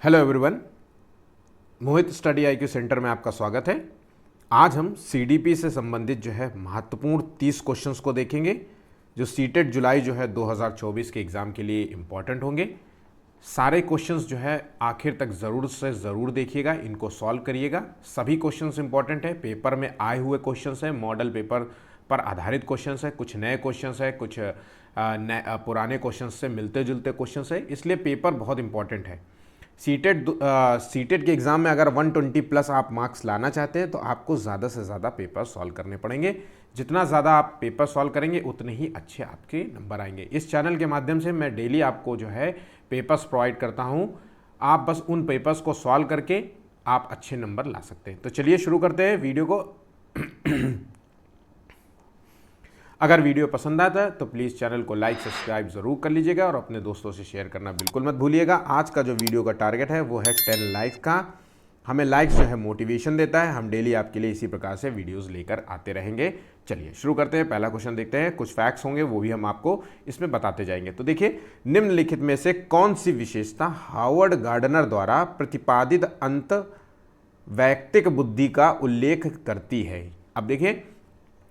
Hello everyone, मोहित study IQ centre में आपका स्वागत है। आज हम सीडीपी से संबंधित जो है महत्वपूर्ण 30 क्वेश्चंस को देखेंगे जो सीटेट जुलाई जो है 2024 के एग्ज़ाम के लिए इम्पॉर्टेंट होंगे। सारे क्वेश्चंस जो है आखिर तक ज़रूर से ज़रूर देखिएगा, इनको सॉल्व करिएगा। सभी क्वेश्चंस इंपॉर्टेंट है, पेपर में आए हुए क्वेश्चंस हैं, मॉडल पेपर पर आधारित क्वेश्चंस है, कुछ नए क्वेश्चंस है, कुछ पुराने क्वेश्चंस से मिलते जुलते क्वेश्चंस है, इसलिए पेपर बहुत इंपॉर्टेंट है। सीटेट के एग्ज़ाम में अगर 120 प्लस आप मार्क्स लाना चाहते हैं तो आपको ज़्यादा से ज़्यादा पेपर सॉल्व करने पड़ेंगे। जितना ज़्यादा आप पेपर सॉल्व करेंगे उतने ही अच्छे आपके नंबर आएंगे। इस चैनल के माध्यम से मैं डेली आपको जो है पेपर्स प्रोवाइड करता हूँ। आप बस उन पेपर्स को सॉल्व करके आप अच्छे नंबर ला सकते हैं। तो चलिए शुरू करते हैं वीडियो को। अगर वीडियो पसंद आता है तो प्लीज़ चैनल को लाइक सब्सक्राइब ज़रूर कर लीजिएगा और अपने दोस्तों से शेयर करना बिल्कुल मत भूलिएगा। आज का जो वीडियो का टारगेट है वो है 10 लाइक्स का। हमें लाइक्स जो है मोटिवेशन देता है, हम डेली आपके लिए इसी प्रकार से वीडियोस लेकर आते रहेंगे। चलिए शुरू करते हैं। पहला क्वेश्चन देखते हैं, कुछ फैक्ट्स होंगे वो भी हम आपको इसमें बताते जाएंगे। तो देखिए, निम्नलिखित में से कौन सी विशेषता हार्वर्ड गार्डनर द्वारा प्रतिपादित अंत वैयक्तिक बुद्धि का उल्लेख करती है। अब देखिए,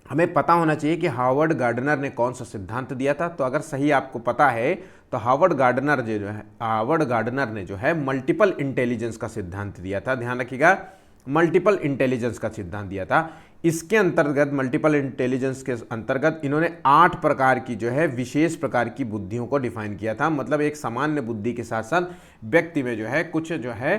हमें पता होना चाहिए कि हार्वर्ड गार्डनर ने कौन सा सिद्धांत दिया था। तो अगर सही आपको पता है तो हार्वर्ड गार्डनर ने जो है मल्टीपल इंटेलिजेंस का सिद्धांत दिया था। ध्यान रखिएगा, मल्टीपल इंटेलिजेंस का सिद्धांत दिया था। इसके अंतर्गत, मल्टीपल इंटेलिजेंस के अंतर्गत इन्होंने 8 प्रकार की जो है विशेष प्रकार की बुद्धियों को डिफाइन किया था। मतलब एक सामान्य बुद्धि के साथ साथ व्यक्ति में जो है कुछ जो है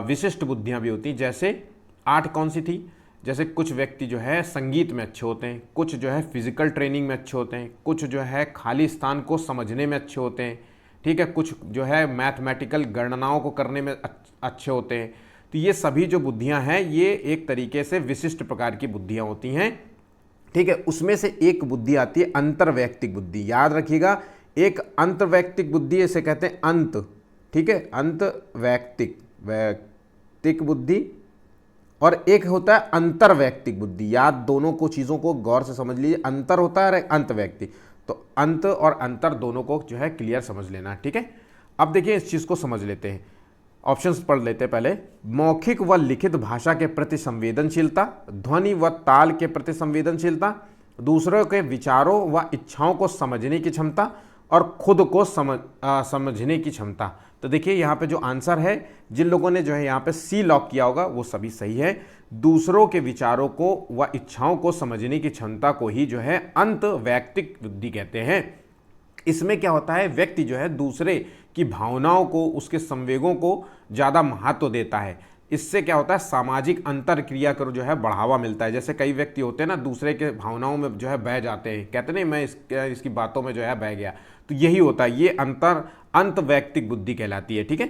विशिष्ट बुद्धियां भी होती। जैसे 8 कौन सी थी? जैसे कुछ व्यक्ति जो है संगीत में अच्छे होते हैं, कुछ जो है फिजिकल ट्रेनिंग में अच्छे होते हैं, कुछ जो है खाली स्थान को समझने में अच्छे होते हैं, ठीक है, कुछ जो है मैथमेटिकल गणनाओं को करने में अच्छे होते हैं। तो ये सभी जो बुद्धियां हैं ये एक तरीके से विशिष्ट प्रकार की बुद्धियां होती हैं, ठीक है। उसमें से एक बुद्धि आती है अंतर्वैयक्तिक बुद्धि। याद रखिएगा, एक अंतर्वैयक्तिक बुद्धि इसे कहते हैं अंत, ठीक है, वैयक्तिक बुद्धि, और एक होता है अंतर्वैयक्तिक बुद्धि। याद, दोनों को चीज़ों को गौर से समझ लीजिए। अंतर होता है और अंतर्वैयक्तिक, तो अंत और अंतर दोनों को जो है क्लियर समझ लेना, ठीक है। अब देखिए, इस चीज़ को समझ लेते हैं। ऑप्शंस पढ़ लेते हैं पहले। मौखिक व लिखित भाषा के प्रति संवेदनशीलता, ध्वनि व ताल के प्रति संवेदनशीलता, दूसरों के विचारों व इच्छाओं को समझने की क्षमता, और खुद को समझने की क्षमता। तो देखिए यहाँ पे जो आंसर है, जिन लोगों ने जो है यहाँ पे सी लॉक किया होगा वो सभी सही है। दूसरों के विचारों को व इच्छाओं को समझने की क्षमता को ही जो है अंतर्वैयक्तिक बुद्धि कहते हैं। इसमें क्या होता है, व्यक्ति जो है दूसरे की भावनाओं को, उसके संवेगों को ज़्यादा महत्व देता है। इससे क्या होता है, सामाजिक अंतर क्रिया को जो है बढ़ावा मिलता है। जैसे कई व्यक्ति होते हैं ना, दूसरे के भावनाओं में जो है बह जाते हैं, कहते नहीं मैं इसकी बातों में जो है बह गया। तो यही होता है, ये अंतर्वैयक्तिक बुद्धि कहलाती है, ठीक है।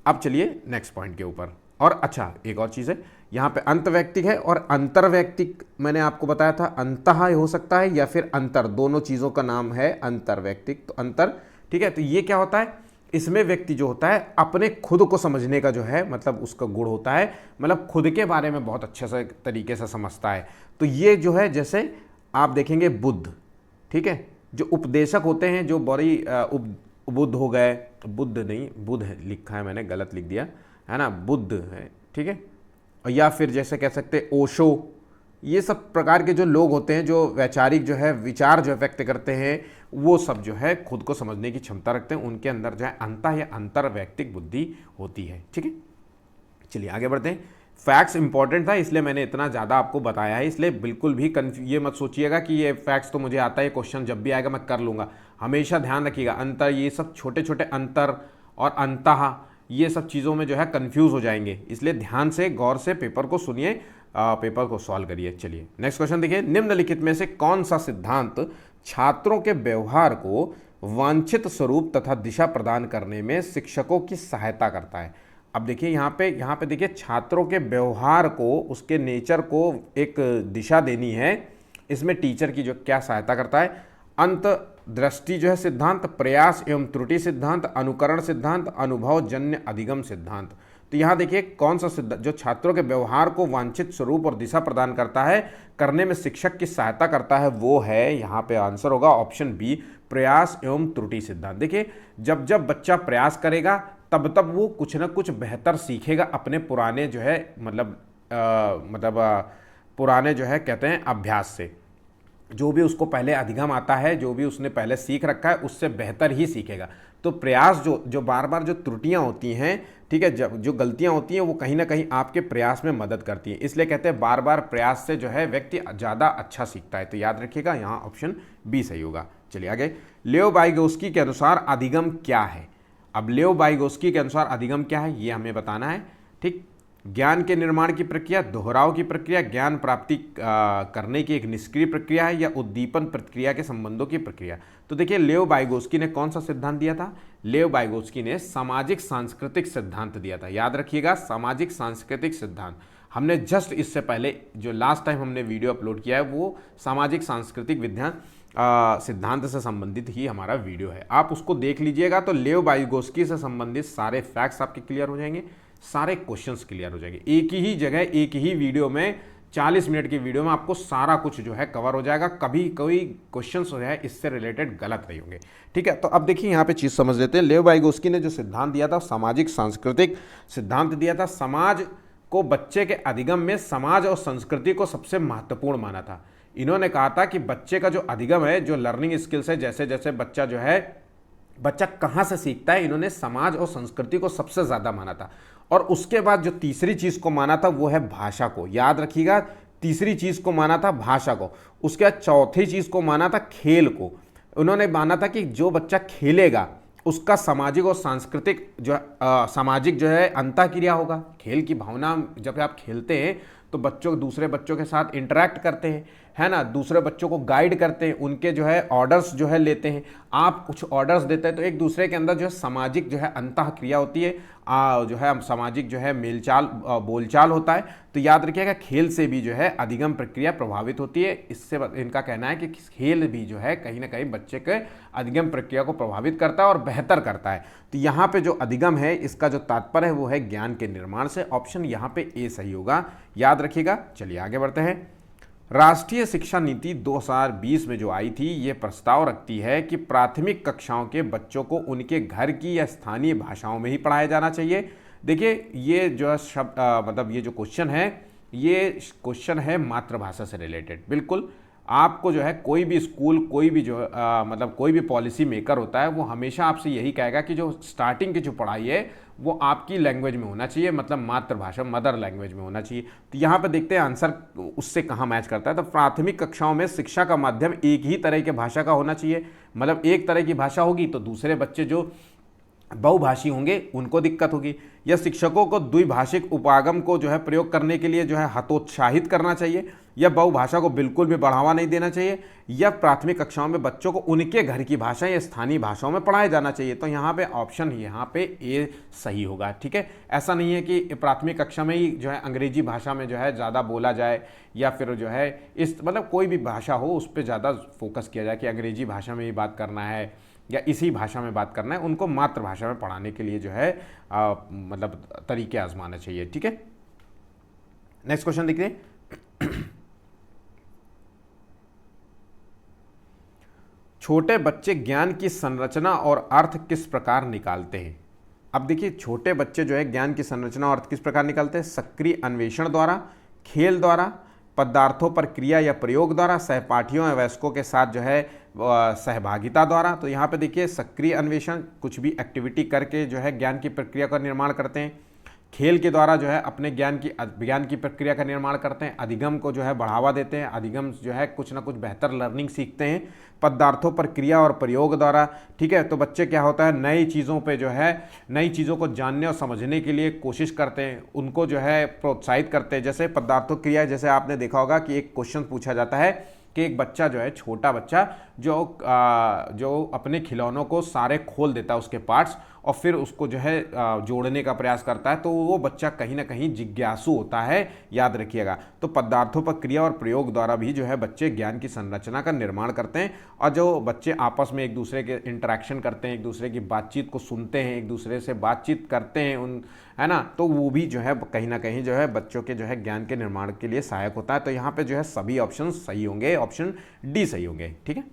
अब चलिए नेक्स्ट पॉइंट के ऊपर। और अच्छा, एक और चीज़ है यहाँ पे, अंतर्वैयक्तिक है और अंतर्वैयक्तिक मैंने आपको बताया था अंतः हो सकता है या फिर अंतर, दोनों चीज़ों का नाम है अंतर्वैयक्तिक। तो अंतर, ठीक है। तो ये क्या होता है, इसमें व्यक्ति जो होता है अपने खुद को समझने का जो है मतलब उसका गुण होता है, मतलब खुद के बारे में बहुत अच्छे से तरीके से समझता है। तो ये जो है, जैसे आप देखेंगे बुद्ध, ठीक है, जो उपदेशक होते हैं, जो बड़ी बुद्ध हो गए, बुद्ध नहीं, बुद्ध लिखा है मैंने, गलत लिख दिया है ना, बुद्ध है, ठीक है। या फिर जैसे कह सकते हैं ओशो, ये सब प्रकार के जो लोग होते हैं जो वैचारिक जो है विचार जो व्यक्त करते हैं, वो सब जो है खुद को समझने की क्षमता रखते हैं। उनके अंदर जो है अंतः या अंतर्वैयक्तिक बुद्धि होती है, ठीक है। चलिए आगे बढ़ते हैं। फैक्ट्स इंपॉर्टेंट था इसलिए मैंने इतना ज़्यादा आपको बताया है, इसलिए बिल्कुल भी ये मत सोचिएगा कि ये फैक्ट्स तो मुझे आता है, क्वेश्चन जब भी आएगा मैं कर लूँगा। हमेशा ध्यान रखिएगा, अंतर, ये सब छोटे छोटे अंतर और अंतः, ये सब चीज़ों में जो है कंफ्यूज हो जाएंगे। इसलिए ध्यान से गौर से पेपर को सुनिए, पेपर को सॉल्व करिए। चलिए नेक्स्ट क्वेश्चन देखिए। निम्नलिखित में से कौन सा सिद्धांत छात्रों के व्यवहार को वांछित स्वरूप तथा दिशा प्रदान करने में शिक्षकों की सहायता करता है? अब देखिए यहाँ पे देखिए, छात्रों के व्यवहार को, उसके नेचर को एक दिशा देनी है। इसमें टीचर की जो क्या सहायता करता है, अंतर्दृष्टि जो है सिद्धांत, प्रयास एवं त्रुटि सिद्धांत, अनुकरण सिद्धांत, अनुभवजन्य अधिगम सिद्धांत। तो यहाँ देखिए कौन सा सिद्धांत जो छात्रों के व्यवहार को वांछित स्वरूप और दिशा प्रदान करता है, करने में शिक्षक की सहायता करता है, वो है यहाँ पे आंसर होगा ऑप्शन बी, प्रयास एवं त्रुटि सिद्धांत। देखिए जब जब बच्चा प्रयास करेगा तब तब वो कुछ ना कुछ बेहतर सीखेगा अपने पुराने जो है पुराने जो है कहते हैं अभ्यास से। जो भी उसको पहले अधिगम आता है, जो भी उसने पहले सीख रखा है, उससे बेहतर ही सीखेगा। तो प्रयास जो बार बार जो त्रुटियां होती हैं, ठीक है, जब जो गलतियां होती हैं वो कहीं ना कहीं आपके प्रयास में मदद करती हैं। इसलिए कहते हैं बार बार प्रयास से जो है व्यक्ति ज़्यादा अच्छा सीखता है। तो याद रखिएगा यहाँ ऑप्शन बी सही होगा। चलिए आगे। लेओ वाइगोस्की के अनुसार अधिगम क्या है? अब लेओ वाइगोस्की के अनुसार अधिगम क्या है ये हमें बताना है। ठीक, ज्ञान के निर्माण की प्रक्रिया, दोहराव की प्रक्रिया, ज्ञान प्राप्ति करने की एक निष्क्रिय प्रक्रिया है, या उद्दीपन प्रक्रिया के संबंधों की प्रक्रिया। तो देखिए लेओ वाइगोस्की ने कौन सा सिद्धांत दिया था? लेओ वाइगोस्की ने सामाजिक सांस्कृतिक सिद्धांत दिया था। याद रखिएगा, सामाजिक सांस्कृतिक सिद्धांत। हमने जस्ट इससे पहले जो लास्ट टाइम हमने वीडियो अपलोड किया है वो सामाजिक सांस्कृतिक विज्ञान सिद्धांत से संबंधित ही हमारा वीडियो है, आप उसको देख लीजिएगा। तो लेओ वाइगोस्की से संबंधित सारे फैक्ट्स आपके क्लियर हो जाएंगे, सारे क्वेश्चंस क्लियर हो जाएंगे। एक ही जगह एक ही वीडियो में 40 मिनट की वीडियो में आपको सारा कुछ जो है कवर हो जाएगा। कभी कोई क्वेश्चंस जो है इससे रिलेटेड गलत नहीं होंगे। ठीक है, तो अब देखिए यहाँ पे चीज़ समझ लेते हैं। लेओ वाइगोस्की ने जो सिद्धांत दिया था, सामाजिक सांस्कृतिक सिद्धांत दिया था। समाज को बच्चे के अधिगम में समाज और संस्कृति को सबसे महत्वपूर्ण माना था। इन्होंने कहा था कि बच्चे का जो अधिगम है, जो लर्निंग स्किल्स है, जैसे जैसे बच्चा जो है, बच्चा कहाँ से सीखता है, इन्होंने समाज और संस्कृति को सबसे ज़्यादा माना था। और उसके बाद जो तीसरी चीज़ को माना था वो है भाषा को। याद रखिएगा, तीसरी चीज़ को माना था भाषा को। उसके बाद चौथी चीज़ को माना था खेल को। उन्होंने माना था कि जो बच्चा खेलेगा उसका सामाजिक और सांस्कृतिक जो सामाजिक जो है अंतःक्रिया होगा। खेल की भावना, जब आप खेलते हैं तो बच्चों दूसरे बच्चों के साथ इंटरेक्ट करते हैं, है ना, दूसरे बच्चों को गाइड करते हैं, उनके जो है ऑर्डर्स जो है लेते हैं, आप कुछ ऑर्डर्स देते हैं, तो एक दूसरे के अंदर जो है सामाजिक जो है अंतःक्रिया होती है, जो है सामाजिक जो है मेलचाल बोलचाल होता है। तो याद रखिएगा, खेल से भी जो है अधिगम प्रक्रिया प्रभावित होती है। इससे इनका कहना है कि खेल भी जो है कहीं ना कहीं बच्चे के अधिगम प्रक्रिया को प्रभावित करता है और बेहतर करता है। तो यहाँ पे जो अधिगम है, इसका जो तात्पर्य है वो है ज्ञान के निर्माण से। ऑप्शन यहाँ पे ए सही होगा, याद रखिएगा। चलिए आगे बढ़ते हैं। राष्ट्रीय शिक्षा नीति 2020 में जो आई थी, ये प्रस्ताव रखती है कि प्राथमिक कक्षाओं के बच्चों को उनके घर की या स्थानीय भाषाओं में ही पढ़ाया जाना चाहिए। देखिए ये जो शब्द मतलब ये जो क्वेश्चन है, ये क्वेश्चन है मातृभाषा से रिलेटेड। बिल्कुल आपको जो है कोई भी स्कूल, कोई भी जो मतलब कोई भी पॉलिसी मेकर होता है, वो हमेशा आपसे यही कहेगा कि जो स्टार्टिंग की जो पढ़ाई है वो आपकी लैंग्वेज में होना चाहिए, मतलब मातृभाषा मदर लैंग्वेज में होना चाहिए। तो यहाँ पे देखते हैं आंसर उससे कहाँ मैच करता है। तो प्राथमिक कक्षाओं में शिक्षा का माध्यम एक ही तरह की भाषा का होना चाहिए, मतलब एक तरह की भाषा होगी तो दूसरे बच्चे जो बहुभाषी होंगे उनको दिक्कत होगी। या शिक्षकों को द्विभाषिक उपागम को जो है प्रयोग करने के लिए जो है हतोत्साहित करना चाहिए, या बहुभाषा को बिल्कुल भी बढ़ावा नहीं देना चाहिए, या प्राथमिक कक्षाओं में बच्चों को उनके घर की भाषा या स्थानीय भाषाओं में पढ़ाया जाना चाहिए। तो यहाँ पे ऑप्शन यहाँ पे ए सही होगा। ठीक है, ऐसा नहीं है कि प्राथमिक कक्षा में ही जो है अंग्रेजी भाषा में जो है ज़्यादा बोला जाए, या फिर जो है इस मतलब कोई भी भाषा हो उस पर ज़्यादा फोकस किया जाए कि अंग्रेजी भाषा में ही बात करना है या इसी भाषा में बात करना है। उनको मातृभाषा में पढ़ाने के लिए जो है मतलब तरीके आजमाना चाहिए। ठीक है, नेक्स्ट क्वेश्चन देखिए। छोटे बच्चे ज्ञान की संरचना और अर्थ किस प्रकार निकालते हैं? अब देखिए, छोटे बच्चे जो है ज्ञान की संरचना और अर्थ किस प्रकार निकालते हैं? सक्रिय अन्वेषण द्वारा, खेल द्वारा, पदार्थों पर क्रिया या प्रयोग द्वारा, सहपाठियों या वयस्कों के साथ जो है सहभागिता द्वारा। तो यहाँ पे देखिए, सक्रिय अन्वेषण, कुछ भी एक्टिविटी करके जो है ज्ञान की प्रक्रिया का निर्माण करते हैं। खेल के द्वारा जो है अपने ज्ञान की प्रक्रिया का निर्माण करते हैं। अधिगम को जो है बढ़ावा देते हैं, अधिगम जो है कुछ ना कुछ बेहतर लर्निंग सीखते हैं। पदार्थों पर क्रिया और प्रयोग द्वारा, ठीक है, तो बच्चे क्या होता है नई चीज़ों पे जो है नई चीज़ों को जानने और समझने के लिए कोशिश करते हैं, उनको जो है प्रोत्साहित करते हैं। जैसे पदार्थों क्रिया, जैसे आपने देखा होगा कि एक क्वेश्चन पूछा जाता है कि एक बच्चा जो है, छोटा बच्चा जो अपने खिलौनों को सारे खोल देता है उसके पार्ट्स, और फिर उसको जो है जोड़ने का प्रयास करता है, तो वो बच्चा कहीं ना कहीं जिज्ञासु होता है, याद रखिएगा। तो पदार्थों पर क्रिया और प्रयोग द्वारा भी जो है बच्चे ज्ञान की संरचना का निर्माण करते हैं। और जो बच्चे आपस में एक दूसरे के इंटरेक्शन करते हैं, एक दूसरे की बातचीत को सुनते हैं, एक दूसरे से बातचीत करते हैं है ना, तो वो भी जो है कहीं ना कहीं जो है बच्चों के जो है ज्ञान के निर्माण के लिए सहायक होता है। तो यहाँ पे जो है सभी ऑप्शन सही होंगे, ऑप्शन डी सही होंगे। ठीक है,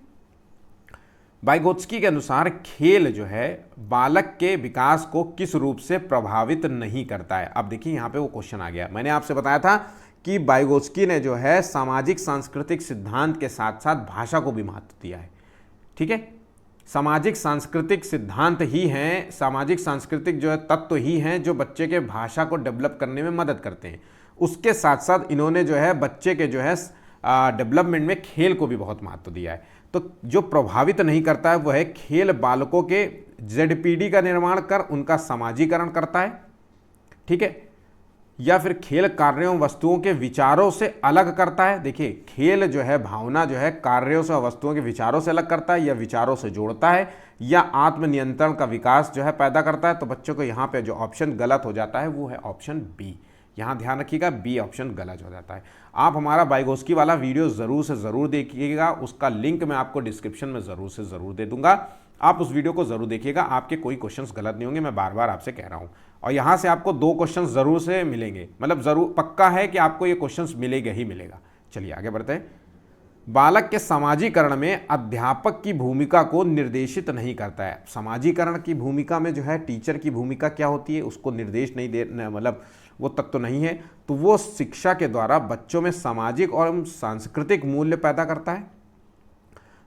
वाइगोत्स्की के अनुसार खेल जो है बालक के विकास को किस रूप से प्रभावित नहीं करता है। अब देखिए यहाँ पे वो क्वेश्चन आ गया। मैंने आपसे बताया था कि वाइगोत्स्की ने जो है सामाजिक सांस्कृतिक सिद्धांत के साथ साथ भाषा को भी महत्व दिया है। ठीक है, सामाजिक सांस्कृतिक सिद्धांत ही हैं, सामाजिक सांस्कृतिक जो है तत्व ही हैं जो बच्चे के भाषा को डेवलप करने में मदद करते हैं। उसके साथ साथ इन्होंने जो है बच्चे के जो है डेवलपमेंट में खेल को भी बहुत महत्व दिया है। तो जो प्रभावित नहीं करता है वो है खेल बालकों के जेडपीडी का निर्माण कर उनका समाजीकरण करता है। ठीक है, या फिर खेल कार्यों वस्तुओं के विचारों से अलग करता है। देखिए, खेल जो है भावना जो है कार्यों से वस्तुओं के विचारों से अलग करता है, या विचारों से जोड़ता है, या आत्मनियंत्रण का विकास जो है पैदा करता है। तो बच्चों को यहाँ पे जो ऑप्शन गलत हो जाता है वो है ऑप्शन बी। यहाँ ध्यान रखिएगा, बी ऑप्शन गलत हो जाता है। आप हमारा वाइगोत्स्की वाला वीडियो ज़रूर से ज़रूर देखिएगा, उसका लिंक मैं आपको डिस्क्रिप्शन में ज़रूर से ज़रूर दे दूंगा। आप उस वीडियो को ज़रूर देखिएगा, आपके कोई क्वेश्चंस गलत नहीं होंगे, मैं बार बार आपसे कह रहा हूँ। और यहाँ से आपको 2 क्वेश्चंस ज़रूर से मिलेंगे, मतलब ज़रूर पक्का है कि आपको ये क्वेश्चंस मिलेगा ही मिलेगा। चलिए आगे बढ़ते हैं। बालक के समाजीकरण में अध्यापक की भूमिका को निर्देशित नहीं करता है। समाजीकरण की भूमिका में जो है टीचर की भूमिका क्या होती है, उसको निर्देश नहीं दे, मतलब वो तक तो नहीं है। तो वो शिक्षा के द्वारा बच्चों में सामाजिक और सांस्कृतिक मूल्य पैदा करता है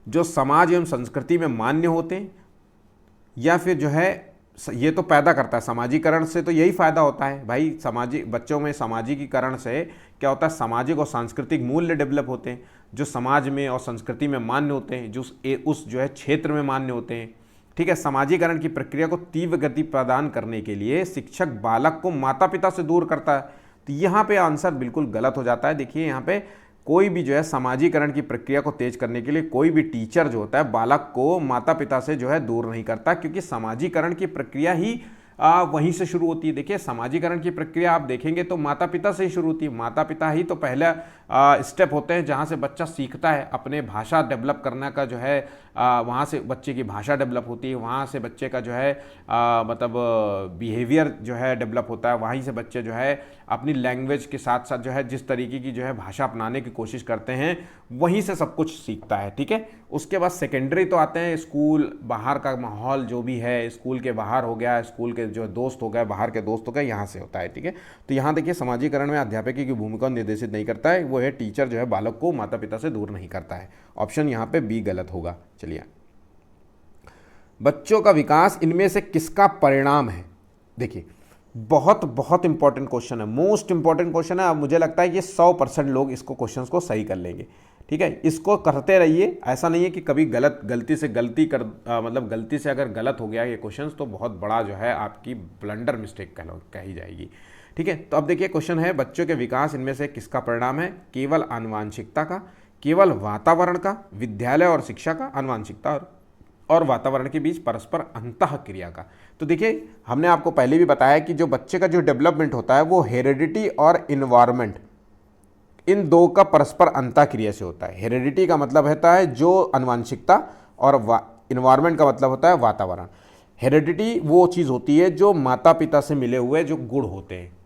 जो समाज एवं संस्कृति में मान्य होते हैं, या फिर जो है ये तो पैदा करता है। सामाजिकरण से तो यही फायदा होता है भाई, सामाजिक बच्चों में सामाजिकीकरण से क्या होता है, सामाजिक और सांस्कृतिक मूल्य डेवलप होते हैं जो समाज में और संस्कृति में मान्य होते हैं, जो उस जो है क्षेत्र में मान्य होते हैं। ठीक है, समाजीकरण की प्रक्रिया को तीव्र गति प्रदान करने के लिए शिक्षक बालक को माता पिता से दूर करता है। तो यहाँ पे आंसर बिल्कुल गलत हो जाता है। देखिए यहाँ पे कोई भी जो है समाजीकरण की प्रक्रिया को तेज करने के लिए कोई भी टीचर जो होता है बालक को माता पिता से जो है दूर नहीं करता, क्योंकि समाजीकरण की प्रक्रिया ही वहीं से शुरू होती है। देखिए, समाजीकरण की प्रक्रिया आप देखेंगे तो माता पिता से ही शुरू होती है। माता पिता ही तो पहला स्टेप होते हैं जहाँ से बच्चा सीखता है अपने भाषा डेवलप करने का, जो है वहाँ से बच्चे की भाषा डेवलप होती है, वहाँ से बच्चे का जो है मतलब बिहेवियर जो है डेवलप होता है, वहीं से बच्चे जो है अपनी लैंग्वेज के साथ साथ जो है जिस तरीके की जो है भाषा अपनाने की कोशिश करते हैं वहीं से सब कुछ सीखता है। ठीक है, उसके बाद सेकेंडरी तो आते हैं, स्कूल बाहर का माहौल जो भी है, स्कूल के बाहर हो गया, स्कूल के जो दोस्त हो गए, बाहर के दोस्त हो गए, यहाँ से होता है। ठीक है, तो यहाँ देखिए समाजीकरण में अध्यापक की भूमिका निर्देशित नहीं करता है, वो है टीचर जो है बालक को माता पिता से दूर नहीं करता है। ऑप्शन यहाँ पे बी गलत होगा। चलिए, बच्चों का विकास इनमें से किसका परिणाम है। देखिए, बहुत बहुत इंपॉर्टेंट क्वेश्चन है, मोस्ट इंपॉर्टेंट क्वेश्चन है। अब मुझे लगता है कि 100% लोग इसको क्वेश्चन को सही कर लेंगे। ठीक है, इसको करते रहिए, ऐसा नहीं है कि कभी गलती से मतलब गलती से अगर गलत हो गया ये क्वेश्चन तो बहुत बड़ा जो है आपकी ब्लंडर मिस्टेक कही जाएगी। ठीक है, तो अब देखिए क्वेश्चन है, बच्चों के विकास इनमें से किसका परिणाम है। केवल आनुवांशिकता का, केवल वातावरण का, विद्यालय और शिक्षा का, आनुवांशिकता और वातावरण के बीच परस्पर अंतः क्रिया का। तो देखिए, हमने आपको पहले भी बताया कि जो बच्चे का जो डेवलपमेंट होता है वो हेरिडिटी और इन्वायरमेंट, इन दो का परस्पर अंतः क्रिया से होता है। हेरिडिटी का मतलब होता है जो आनुवांशिकता, और इन्वायरमेंट का मतलब होता है वातावरण। हेरिडिटी वो चीज़ होती है जो माता पिता से मिले हुए जो गुण होते हैं।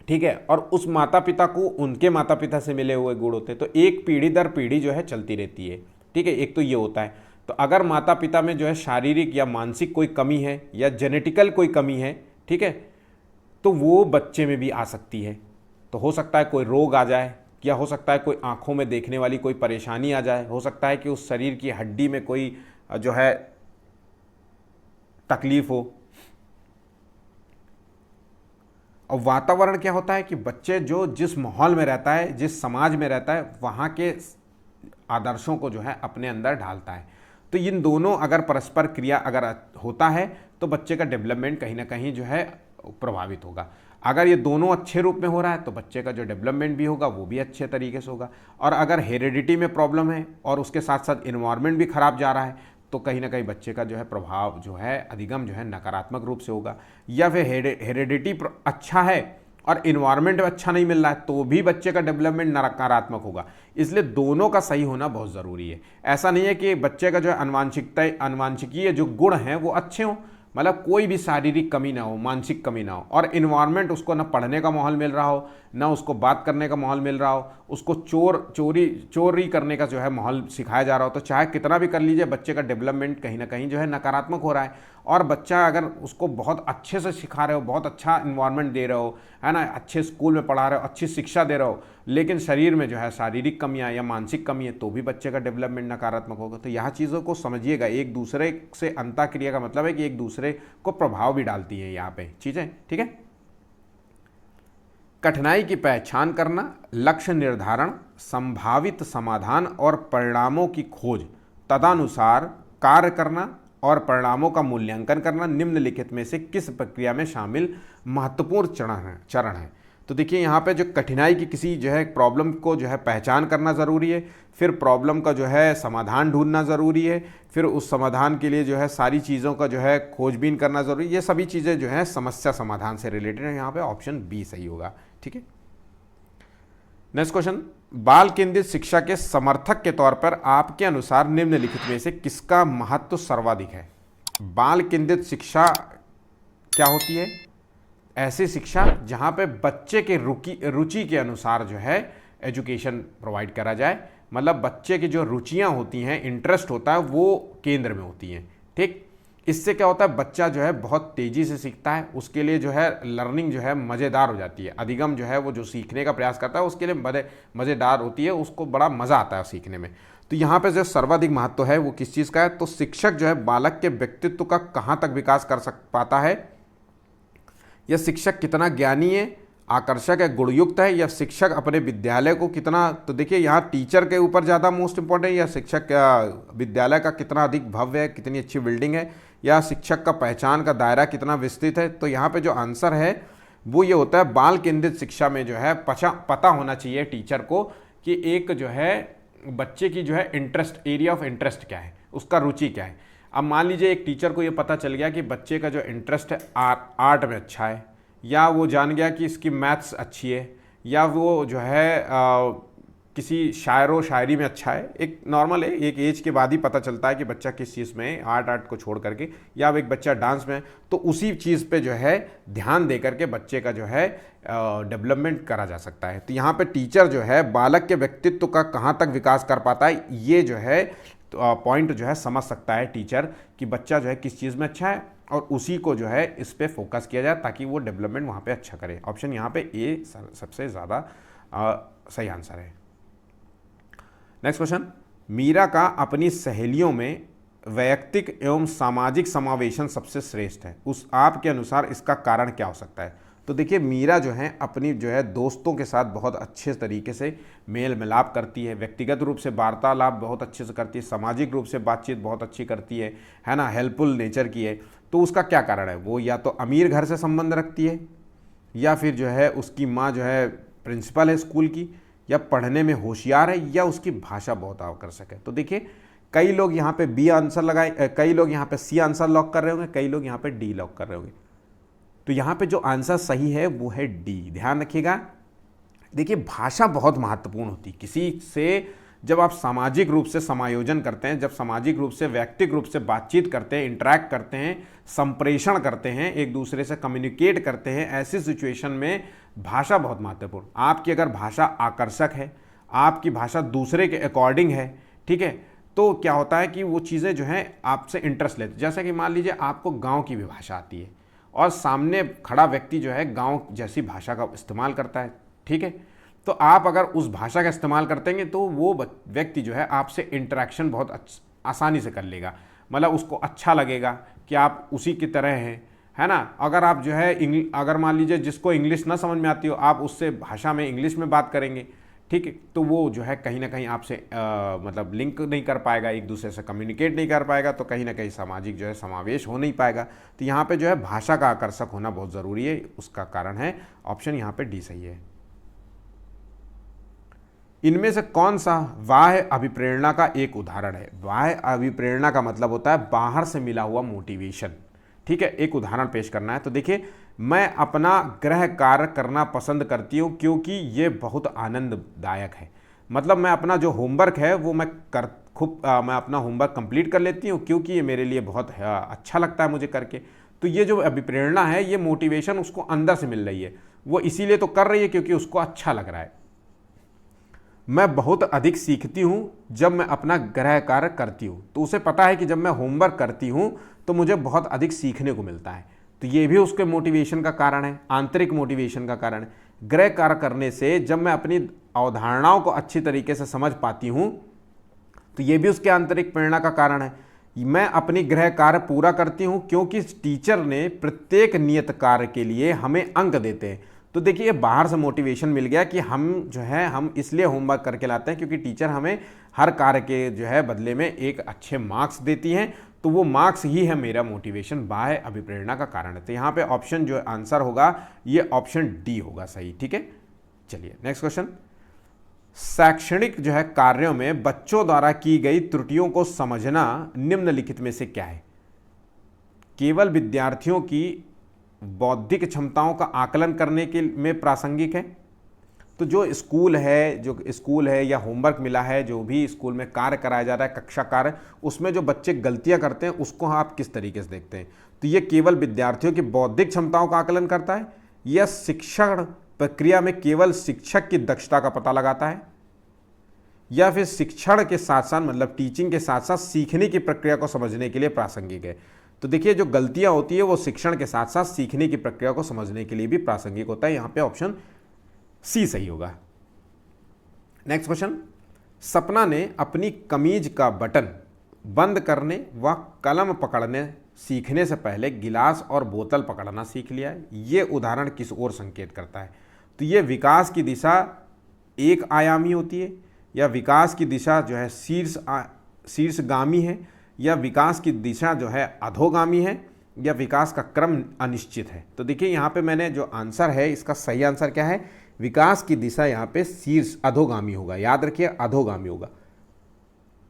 ठीक है, और उस माता पिता को उनके माता पिता से मिले हुए गुण होते हैं, तो एक पीढ़ी दर पीढ़ी जो है चलती रहती है। ठीक है, एक तो ये होता है। तो अगर माता पिता में जो है शारीरिक या मानसिक कोई कमी है या जेनेटिकल कोई कमी है, ठीक है, तो वो बच्चे में भी आ सकती है। तो हो सकता है कोई रोग आ जाए, या हो सकता है कोई आंखों में देखने वाली कोई परेशानी आ जाए, हो सकता है कि उस शरीर की हड्डी में कोई जो है तकलीफ हो। और वातावरण क्या होता है कि बच्चे जो जिस माहौल में रहता है, जिस समाज में रहता है, वहाँ के आदर्शों को जो है अपने अंदर ढालता है। तो इन दोनों अगर परस्पर क्रिया अगर होता है तो बच्चे का डेवलपमेंट कहीं ना कहीं जो है प्रभावित होगा। अगर ये दोनों अच्छे रूप में हो रहा है तो बच्चे का जो डेवलपमेंट भी होगा वो भी अच्छे तरीके से होगा। और अगर हेरिडिटी में प्रॉब्लम है और उसके साथ साथ इन्वायरमेंट भी खराब जा रहा है तो कहीं ना कहीं बच्चे का जो है प्रभाव जो है अधिगम जो है नकारात्मक रूप से होगा। या फिर हेरिडिटी अच्छा है और इन्वायरमेंट अच्छा नहीं मिल रहा है तो भी बच्चे का डेवलपमेंट नकारात्मक होगा। इसलिए दोनों का सही होना बहुत ज़रूरी है। ऐसा नहीं है कि बच्चे का जो है अनुवांशिकीय जो गुण हैं वो अच्छे हों, मतलब कोई भी शारीरिक कमी ना हो, मानसिक कमी ना हो, और इन्वायरमेंट उसको ना पढ़ने का माहौल मिल रहा हो, ना उसको बात करने का माहौल मिल रहा हो, उसको चोरी करने का जो है माहौल सिखाया जा रहा हो, तो चाहे कितना भी कर लीजिए बच्चे का डेवलपमेंट कहीं ना कहीं जो है नकारात्मक हो रहा है। और बच्चा अगर उसको बहुत अच्छे से सिखा रहे हो, बहुत अच्छा इन्वायरमेंट दे रहे हो, है ना, अच्छे स्कूल में पढ़ा रहे हो, अच्छी शिक्षा दे रहे हो, लेकिन शरीर में जो है शारीरिक कमियां या मानसिक कमी है, तो भी बच्चे का डेवलपमेंट नकारात्मक होगा। तो यह चीज़ों को समझिएगा, एक दूसरे से अंतःक्रिया का मतलब है कि एक दूसरे को प्रभाव भी डालती है यहाँ पे चीज़ें, ठीक है। कठिनाई की पहचान करना, लक्ष्य निर्धारण, संभावित समाधान और परिणामों की खोज, तदनुसार कार्य करना और परिणामों का मूल्यांकन करना निम्नलिखित में से किस प्रक्रिया में शामिल महत्वपूर्ण चरण है। तो देखिए यहाँ पे जो कठिनाई की किसी जो है प्रॉब्लम को जो है पहचान करना ज़रूरी है, फिर प्रॉब्लम का जो है समाधान ढूंढना ज़रूरी है, फिर उस समाधान के लिए जो है सारी चीज़ों का जो है खोजबीन करना ज़रूरी है। ये सभी चीज़ें जो है समस्या समाधान से रिलेटेड है। यहाँ पे ऑप्शन बी सही होगा, ठीक है। नेक्स्ट क्वेश्चन, बाल केंद्रित शिक्षा के समर्थक के तौर पर आपके अनुसार निम्नलिखित में से किसका महत्व सर्वाधिक है। बाल केंद्रित शिक्षा क्या होती है? ऐसी शिक्षा जहां पे बच्चे के रुचि के अनुसार जो है एजुकेशन प्रोवाइड करा जाए, मतलब बच्चे की जो रुचियां होती हैं, इंटरेस्ट होता है, वो केंद्र में होती हैं, ठीक। इससे क्या होता है, बच्चा जो है बहुत तेज़ी से सीखता है, उसके लिए जो है लर्निंग जो है मज़ेदार हो जाती है। अधिगम जो है वो जो सीखने का प्रयास करता है उसके लिए मज़ेदार होती है, उसको बड़ा मज़ा आता है सीखने में। तो यहाँ पे जो सर्वाधिक महत्व है वो किस चीज़ का है? तो शिक्षक जो है बालक के व्यक्तित्व का कहाँ तक विकास कर पाता है, या शिक्षक कितना ज्ञानी है, आकर्षक है, गुणयुक्त है, या शिक्षक अपने विद्यालय को कितना, तो देखिए यहाँ टीचर के ऊपर ज़्यादा मोस्ट इंपॉर्टेंट, या शिक्षक विद्यालय का कितना अधिक भव्य है, कितनी अच्छी बिल्डिंग है, या शिक्षक का पहचान का दायरा कितना विस्तृत है। तो यहाँ पे जो आंसर है वो ये होता है, बाल केंद्रित शिक्षा में जो है पता होना चाहिए टीचर को कि एक जो है बच्चे की जो है इंटरेस्ट, एरिया ऑफ इंटरेस्ट क्या है, उसका रुचि क्या है। अब मान लीजिए एक टीचर को ये पता चल गया कि बच्चे का जो इंटरेस्ट है आर्ट में अच्छा है, या वो जान गया कि इसकी मैथ्स अच्छी है, या वो जो है किसी शायरो शायरी में अच्छा है। एक नॉर्मल है, एक एज के बाद ही पता चलता है कि बच्चा किस चीज़ में, आर्ट को छोड़ करके, या अब एक बच्चा डांस में, तो उसी चीज़ पे जो है ध्यान दे करके बच्चे का जो है डेवलपमेंट करा जा सकता है। तो यहाँ पे टीचर जो है बालक के व्यक्तित्व का कहाँ तक विकास कर पाता है, ये जो है पॉइंट जो है समझ सकता है टीचर कि बच्चा जो है किस चीज़ में अच्छा है, और उसी को जो है इस पर फोकस किया जाए ताकि वो डेवलपमेंट वहाँ पे अच्छा करे। ऑप्शन यहाँ पे ए सबसे ज़्यादा सही आंसर है। नेक्स्ट क्वेश्चन, मीरा का अपनी सहेलियों में वैयक्तिक एवं सामाजिक समावेशन सबसे श्रेष्ठ है, उस आपके अनुसार इसका कारण क्या हो सकता है। तो देखिए मीरा जो है अपनी जो है दोस्तों के साथ बहुत अच्छे तरीके से मेल मिलाप करती है, व्यक्तिगत रूप से वार्तालाप बहुत अच्छे से करती है, सामाजिक रूप से बातचीत बहुत अच्छी करती है ना, हेल्पफुल नेचर की है। तो उसका क्या कारण है? वो या तो अमीर घर से संबंध रखती है, या फिर जो है उसकी माँ जो है प्रिंसिपल है स्कूल की, या पढ़ने में होशियार है, या उसकी भाषा बहुत आकर्षक है। तो देखिए कई लोग यहाँ पे बी आंसर लगाए, कई लोग यहाँ पे सी आंसर लॉक कर रहे होंगे, कई लोग यहाँ पे डी लॉक कर रहे होंगे। तो यहाँ पे जो आंसर सही है वो है डी। ध्यान रखिएगा, देखिए भाषा बहुत महत्वपूर्ण होती है। किसी से जब आप सामाजिक रूप से समायोजन करते हैं, जब सामाजिक रूप से व्यक्तिगत रूप से बातचीत करते हैं, इंटरैक्ट करते हैं, संप्रेषण करते हैं, एक दूसरे से कम्युनिकेट करते हैं, ऐसी सिचुएशन में भाषा बहुत महत्वपूर्ण। आपकी अगर भाषा आकर्षक है, आपकी भाषा दूसरे के अकॉर्डिंग है, ठीक है, तो क्या होता है कि वो चीज़ें जो हैं आपसे इंटरेस्ट लेते। जैसे कि मान लीजिए आपको गाँव की भी भाषा आती है और सामने खड़ा व्यक्ति जो है गाँव जैसी भाषा का इस्तेमाल करता है, ठीक है, तो आप अगर उस भाषा का इस्तेमाल करते हैं तो वो व्यक्ति जो है आपसे इंटरेक्शन बहुत आसानी से कर लेगा, मतलब उसको अच्छा लगेगा कि आप उसी की तरह हैं, है ना। अगर आप जो है अगर मान लीजिए जिसको इंग्लिश ना समझ में आती हो, आप उससे भाषा में इंग्लिश में बात करेंगे, ठीक है, तो वो जो है कहीं ना कहीं आपसे मतलब लिंक नहीं कर पाएगा, एक दूसरे से कम्युनिकेट नहीं कर पाएगा, तो कहीं ना कहीं सामाजिक जो है समावेश हो नहीं पाएगा। तो यहाँ पे जो है भाषा का आकर्षक होना बहुत ज़रूरी है, उसका कारण है ऑप्शन यहाँ पे डी सही है। इनमें से कौन सा बाह्य अभिप्रेरणा का एक उदाहरण है? बाह्य अभिप्रेरणा का मतलब होता है बाहर से मिला हुआ मोटिवेशन, ठीक है। एक उदाहरण पेश करना है, तो देखिए मैं अपना गृह कार्य करना पसंद करती हूँ क्योंकि ये बहुत आनंददायक है। मतलब मैं अपना जो होमवर्क है वो मैं अपना होमवर्क कंप्लीट कर लेती हूँ क्योंकि ये मेरे लिए बहुत अच्छा लगता है मुझे करके। तो ये जो अभिप्रेरणा है, ये मोटिवेशन उसको अंदर से मिल रही है, वो इसीलिए तो कर रही है क्योंकि उसको अच्छा लग रहा है। मैं बहुत अधिक सीखती हूँ जब मैं अपना गृह कार्य करती हूँ, तो उसे पता है कि जब मैं होमवर्क करती हूँ तो मुझे बहुत अधिक सीखने को मिलता है, तो ये भी उसके मोटिवेशन का कारण है, आंतरिक मोटिवेशन का कारण है। गृह कार्य करने से जब मैं अपनी अवधारणाओं को अच्छी तरीके से समझ पाती हूँ तो ये भी उसके आंतरिक प्रेरणा का कारण है। मैं अपनी गृह कार्य पूरा करती हूँ क्योंकि टीचर ने प्रत्येक नियत कार्य के लिए हमें अंक देते हैं। तो देखिए बाहर से मोटिवेशन मिल गया कि हम जो है हम इसलिए होमवर्क करके लाते हैं क्योंकि टीचर हमें हर कार्य के जो है बदले में एक अच्छे मार्क्स देती हैं, तो वो मार्क्स ही है मेरा मोटिवेशन, बाह्य अभिप्रेरणा का कारण है। तो यहाँ पे ऑप्शन जो आंसर होगा ये ऑप्शन डी होगा सही। ठीक है, चलिए नेक्स्ट क्वेश्चन। शैक्षणिक जो है कार्यों में बच्चों द्वारा की गई त्रुटियों को समझना निम्नलिखित में से क्या है? केवल विद्यार्थियों की बौद्धिक क्षमताओं का आकलन करने के में प्रासंगिक है। तो जो स्कूल है या होमवर्क मिला है, जो भी स्कूल में कार्य कराया जा रहा है, कक्षा कार्य, उसमें जो बच्चे गलतियां करते हैं उसको आप किस तरीके से देखते हैं? तो ये केवल विद्यार्थियों की बौद्धिक क्षमताओं का आकलन करता है, या शिक्षण प्रक्रिया में केवल शिक्षक की दक्षता का पता लगाता है, या फिर शिक्षण के साथ साथ मतलब टीचिंग के साथ साथ सीखने की प्रक्रिया को समझने के लिए प्रासंगिक है? तो देखिए जो गलतियां होती है वो शिक्षण के साथ साथ सीखने की प्रक्रिया को समझने के लिए भी प्रासंगिक होता है। यहां पे ऑप्शन सी सही होगा। Next question. सपना ने अपनी कमीज का बटन बंद करने व कलम पकड़ने सीखने से पहले गिलास और बोतल पकड़ना सीख लिया है। ये उदाहरण किस ओर संकेत करता है? तो ये विकास की दिशा एक आयामी होती है, या विकास की दिशा जो है शीर्षगामी है, या विकास की दिशा जो है अधोगामी है, या विकास का क्रम अनिश्चित है? तो देखिए यहाँ पे मैंने जो आंसर है इसका सही आंसर क्या है? विकास की दिशा यहाँ पे शीर्ष अधोगामी होगा, याद रखिए अधोगामी होगा।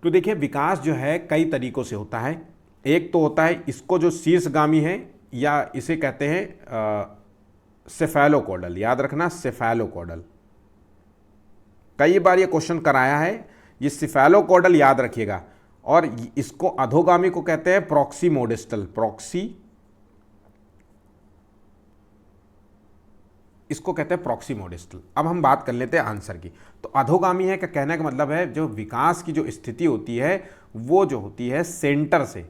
तो देखिए विकास जो है कई तरीकों से होता है। एक तो होता है इसको जो शीर्षगामी है, या इसे कहते हैं सेफेलोकोडल, याद रखना सेफेलोकोडल। कई बार ये क्वेश्चन कराया है, ये सेफेलोकोडल याद रखिएगा। और इसको अधोगामी को कहते हैं प्रॉक्सीमोडिस्टल, इसको कहते हैं प्रॉक्सीमोडिस्टल। अब हम बात कर लेते हैं आंसर की। तो अधोगामी है का कहने का मतलब है जो विकास की जो स्थिति होती है वो जो होती है सेंटर से,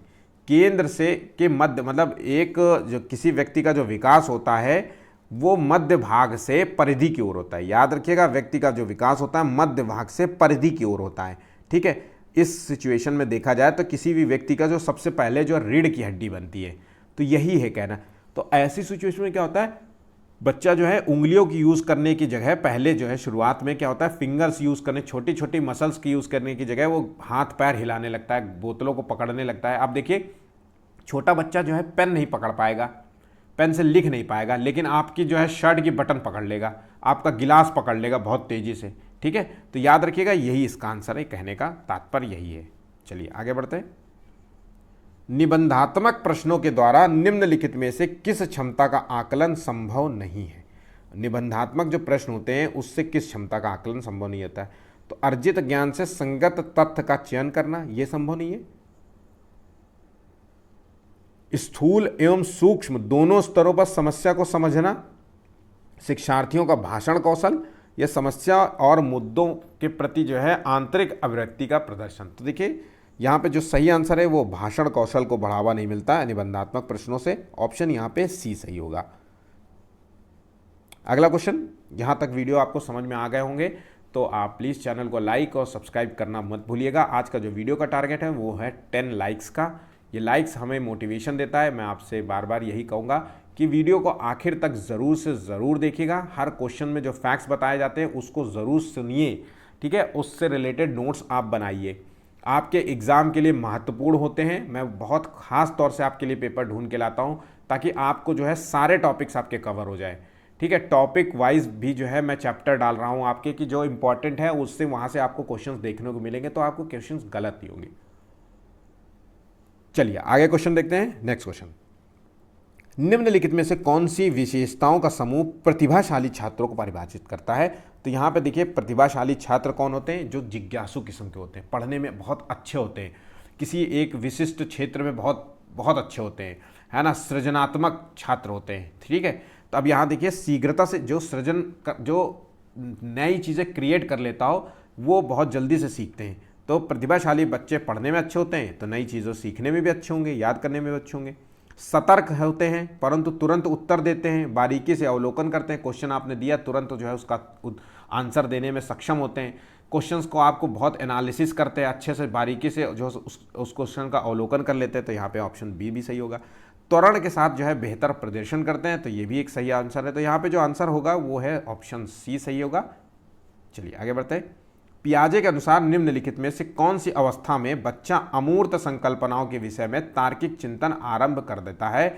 केंद्र से के मध्य, मतलब एक जो किसी व्यक्ति का जो विकास होता है वो मध्य भाग से परिधि की ओर होता है। याद रखिएगा व्यक्ति का जो विकास होता है मध्य भाग से परिधि की ओर होता है। ठीक है, इस सिचुएशन में देखा जाए तो किसी भी व्यक्ति का जो सबसे पहले जो रीढ़ की हड्डी बनती है, तो यही है कहना। तो ऐसी सिचुएशन में क्या होता है, बच्चा जो है उंगलियों की यूज़ करने की जगह पहले जो है शुरुआत में क्या होता है फिंगर्स यूज़ करने, छोटी छोटी मसल्स की यूज़ करने की जगह वो हाथ पैर हिलाने लगता है, बोतलों को पकड़ने लगता है। अब देखिए छोटा बच्चा जो है पेन नहीं पकड़ पाएगा, पेन से लिख नहीं पाएगा, लेकिन आपकी जो है शर्ट की बटन पकड़ लेगा, आपका गिलास पकड़ लेगा बहुत तेज़ी से। ठीक है, तो याद रखिएगा यही इसका आंसर है, कहने का तात्पर्य यही है। चलिए आगे बढ़ते हैं। निबंधात्मक प्रश्नों के द्वारा निम्नलिखित में से किस क्षमता का आकलन संभव नहीं है? निबंधात्मक जो प्रश्न होते हैं उससे किस क्षमता का आकलन संभव नहीं होता है? तो अर्जित ज्ञान से संगत तथ्य का चयन करना यह संभव नहीं है। स्थूल एवं सूक्ष्म दोनों स्तरों पर समस्या को समझना, शिक्षार्थियों का भाषण कौशल, यह समस्या और मुद्दों के प्रति जो है आंतरिक अभिव्यक्ति का प्रदर्शन। तो देखिए यहाँ पे जो सही आंसर है वो भाषण कौशल को बढ़ावा नहीं मिलता है निबंधात्मक प्रश्नों से। ऑप्शन यहाँ पे सी सही होगा। अगला क्वेश्चन। यहाँ तक वीडियो आपको समझ में आ गए होंगे तो आप प्लीज़ चैनल को लाइक और सब्सक्राइब करना मत भूलिएगा। आज का जो वीडियो का टारगेट है वो है 10 लाइक्स का। ये लाइक्स हमें मोटिवेशन देता है। मैं आपसे बार बार यही कहूँगा कि वीडियो को आखिर तक ज़रूर से ज़रूर देखिएगा। हर क्वेश्चन में जो फैक्ट्स बताए जाते हैं उसको ज़रूर सुनिए। ठीक है, उससे रिलेटेड नोट्स आप बनाइए, आपके एग्ज़ाम के लिए महत्वपूर्ण होते हैं। मैं बहुत ख़ास तौर से आपके लिए पेपर ढूंढ के लाता हूं ताकि आपको जो है सारे टॉपिक्स आपके कवर हो जाए। ठीक है, टॉपिक वाइज भी जो है मैं चैप्टर डाल रहा हूं आपके कि जो इंपॉर्टेंट है उससे वहां से आपको क्वेश्चंस देखने को मिलेंगे, तो आपको क्वेश्चंस गलत नहीं होंगे। चलिए आगे क्वेश्चन देखते हैं। Next question. निम्नलिखित में से कौन सी विशेषताओं का समूह प्रतिभाशाली छात्रों को परिभाषित करता है? तो यहाँ पे देखिए प्रतिभाशाली छात्र कौन होते हैं? जो जिज्ञासु किस्म के होते हैं, पढ़ने में बहुत अच्छे होते हैं, किसी एक विशिष्ट क्षेत्र में बहुत बहुत अच्छे होते हैं, है ना, सृजनात्मक छात्र होते हैं। ठीक है, तो अब यहाँ देखिए शीघ्रता से जो जो नई चीज़ें क्रिएट कर लेता हो वो बहुत जल्दी से सीखते हैं। तो प्रतिभाशाली बच्चे पढ़ने में अच्छे होते हैं तो नई चीज़ों सीखने में भी अच्छे होंगे, याद करने में भी अच्छे होंगे। सतर्क होते हैं परंतु तुरंत उत्तर देते हैं, बारीकी से अवलोकन करते हैं, क्वेश्चन आपने दिया तुरंत जो है उसका आंसर देने में सक्षम होते हैं, क्वेश्चंस को आपको बहुत एनालिसिस करते हैं, अच्छे से बारीकी से जो उस क्वेश्चन का अवलोकन कर लेते हैं। तो यहाँ पे ऑप्शन बी भी सही होगा। त्वरण के साथ जो है बेहतर प्रदर्शन करते हैं, तो ये भी एक सही आंसर है। तो यहाँ पे जो आंसर होगा वो है ऑप्शन सी सही होगा। चलिए आगे बढ़ते हैं। पियाजे के अनुसार निम्नलिखित में से कौन सी अवस्था में बच्चा अमूर्त संकल्पनाओं के विषय में तार्किक चिंतन आरंभ कर देता है?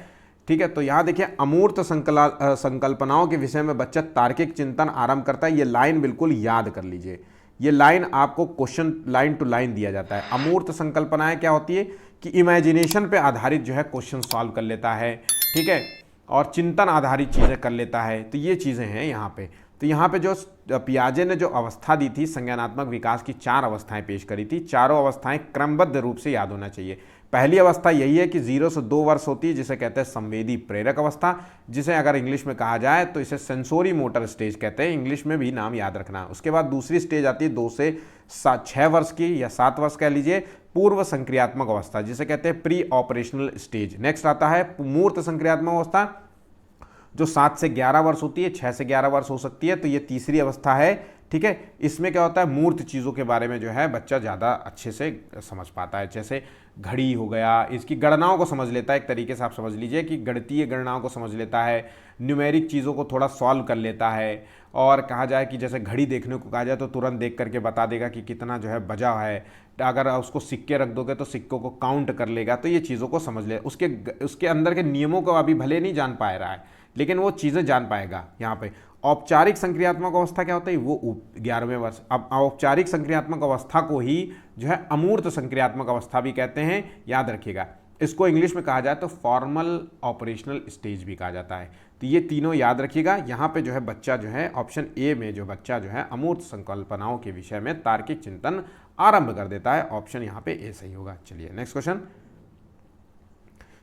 ठीक है, तो यहाँ देखिए अमूर्त संकल्पनाओं के विषय में बच्चा तार्किक चिंतन आरंभ करता है। ये लाइन बिल्कुल याद कर लीजिए, ये लाइन आपको क्वेश्चन लाइन टू लाइन दिया जाता है। अमूर्त संकल्पनाएं क्या होती है कि इमेजिनेशन पे आधारित जो है क्वेश्चन सॉल्व कर लेता है, ठीक है, और चिंतन आधारित चीज़ें कर लेता है। तो ये चीज़ें हैं यहाँ पे। तो यहाँ पे जो पियाजे ने जो अवस्था दी थी, संज्ञानात्मक विकास की 4 अवस्थाएं पेश करी थी, चारों अवस्थाएं क्रमबद्ध रूप से याद होना चाहिए। पहली अवस्था यही है कि 0 से 2 वर्ष होती है, जिसे कहते हैं संवेदी प्रेरक अवस्था, जिसे अगर इंग्लिश में कहा जाए तो इसे सेंसोरी मोटर स्टेज कहते हैं, इंग्लिश में भी नाम याद रखना। उसके बाद दूसरी स्टेज आती है 2 से 6 वर्ष की या 7 वर्ष कह लीजिए, पूर्व संक्रियात्मक अवस्था, जिसे कहते हैं प्री ऑपरेशनल स्टेज। नेक्स्ट आता है मूर्त संक्रियात्मक अवस्था, जो 7 से 11 वर्ष होती है, 6 से 11 वर्ष हो सकती है। तो ये तीसरी अवस्था है। ठीक है, इसमें क्या होता है, मूर्त चीज़ों के बारे में जो है बच्चा ज़्यादा अच्छे से समझ पाता है, जैसे घड़ी हो गया, इसकी गणनाओं को समझ लेता है। एक तरीके से आप समझ लीजिए कि गणितीय गणनाओं को समझ लेता है, न्यूमेरिक चीज़ों को थोड़ा सॉल्व कर लेता है, और कहा जाए कि जैसे घड़ी देखने को कहा जाए तो तुरंत देख करके बता देगा कि कितना जो है बजा है। अगर उसको सिक्के रख दोगे तो सिक्कों को काउंट कर लेगा। तो ये चीज़ों को समझ ले, उसके अंदर के नियमों को अभी भले नहीं जान पा रहा है, लेकिन वो चीज़ें जान पाएगा। यहाँ पे औपचारिक संक्रियात्मक अवस्था क्या होता है, वो 11वें वर्ष। अब औपचारिक संक्रियात्मक अवस्था को ही जो है अमूर्त संक्रियात्मक अवस्था भी कहते हैं, याद रखिएगा। इसको इंग्लिश में कहा जाए तो फॉर्मल ऑपरेशनल स्टेज भी कहा जाता है। तो ये तीनों याद रखिएगा। यहाँ पे जो है बच्चा जो है ऑप्शन ए में जो बच्चा जो है अमूर्त संकल्पनाओं के विषय में तार्किक चिंतन आरंभ कर देता है, ऑप्शन यहाँ पे ए सही होगा। चलिए नेक्स्ट क्वेश्चन।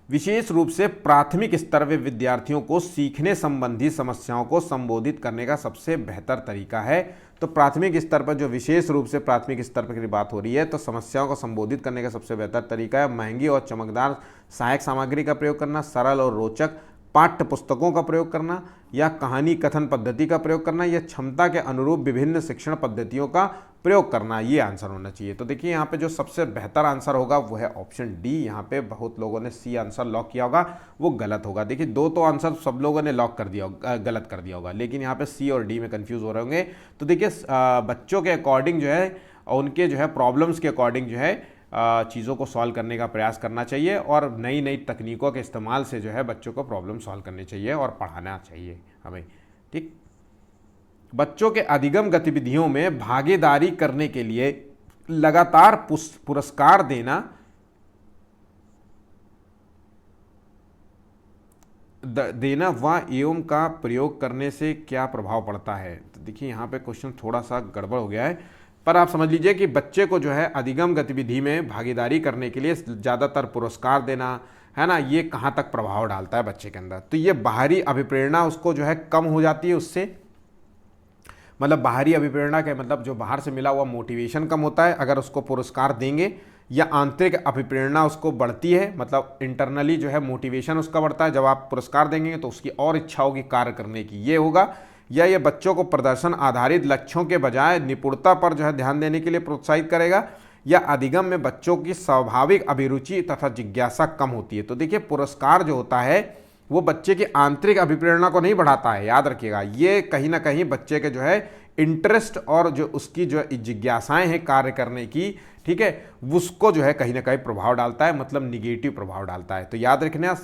विशेष रूप से प्राथमिक स्तर में विद्यार्थियों को सीखने संबंधी समस्याओं को संबोधित करने का सबसे बेहतर तरीका है। तो प्राथमिक स्तर पर जो विशेष रूप से प्राथमिक स्तर पर की बात हो रही है, तो समस्याओं को संबोधित करने का सबसे बेहतर तरीका है महंगी और चमकदार सहायक सामग्री का प्रयोग करना, सरल और रोचक पाठ्य पुस्तकों का प्रयोग करना, या कहानी कथन पद्धति का प्रयोग करना, या क्षमता के अनुरूप विभिन्न शिक्षण पद्धतियों का प्रयोग करना। ये आंसर होना चाहिए। तो देखिए यहाँ पे जो सबसे बेहतर आंसर होगा वो है ऑप्शन डी। यहाँ पे बहुत लोगों ने सी आंसर लॉक किया होगा, वो गलत होगा। देखिए 2 तो आंसर सब लोगों ने लॉक कर दिया होगा, गलत कर दिया होगा, लेकिन यहाँ पे सी और डी में कंफ्यूज हो रहे होंगे। तो देखिए बच्चों के अकॉर्डिंग जो है, उनके जो है प्रॉब्लम्स के अकॉर्डिंग जो है चीज़ों को सॉल्व करने का प्रयास करना चाहिए, और नई नई तकनीकों के इस्तेमाल से जो है बच्चों को प्रॉब्लम सॉल्व करनी चाहिए और पढ़ाना चाहिए हमें। ठीक, बच्चों के अधिगम गतिविधियों में भागीदारी करने के लिए लगातार पुरस्कार देना व एवं का प्रयोग करने से क्या प्रभाव पड़ता है। तो देखिए यहाँ पे क्वेश्चन थोड़ा सा गड़बड़ हो गया है, पर आप समझ लीजिए कि बच्चे को जो है अधिगम गतिविधि में भागीदारी करने के लिए ज़्यादातर पुरस्कार देना, है ना, ये कहाँ तक प्रभाव डालता है बच्चे के अंदर। तो ये बाहरी अभिप्रेरणा उसको जो है कम हो जाती है उससे, मतलब बाहरी अभिप्रेरणा के मतलब जो बाहर से मिला हुआ मोटिवेशन कम होता है अगर उसको पुरस्कार देंगे, या आंतरिक अभिप्रेरणा उसको बढ़ती है, मतलब इंटरनली जो है मोटिवेशन उसका बढ़ता है। जब आप पुरस्कार देंगे तो उसकी और इच्छा होगी कार्य करने की, ये होगा। या ये बच्चों को प्रदर्शन आधारित लक्ष्यों के बजाय निपुणता पर जो है ध्यान देने के लिए प्रोत्साहित करेगा, या अधिगम में बच्चों की स्वाभाविक अभिरुचि तथा जिज्ञासा कम होती है। तो देखिए पुरस्कार जो होता है वो बच्चे की आंतरिक अभिप्रेरणा को नहीं बढ़ाता है, याद रखिएगा। ये कहीं ना कहीं बच्चे के जो है इंटरेस्ट और जो उसकी जो जिज्ञासाएं हैं कार्य करने की, ठीक है, उसको जो है कहीं ना कहीं प्रभाव डालता है, मतलब निगेटिव प्रभाव डालता है। तो याद रखना,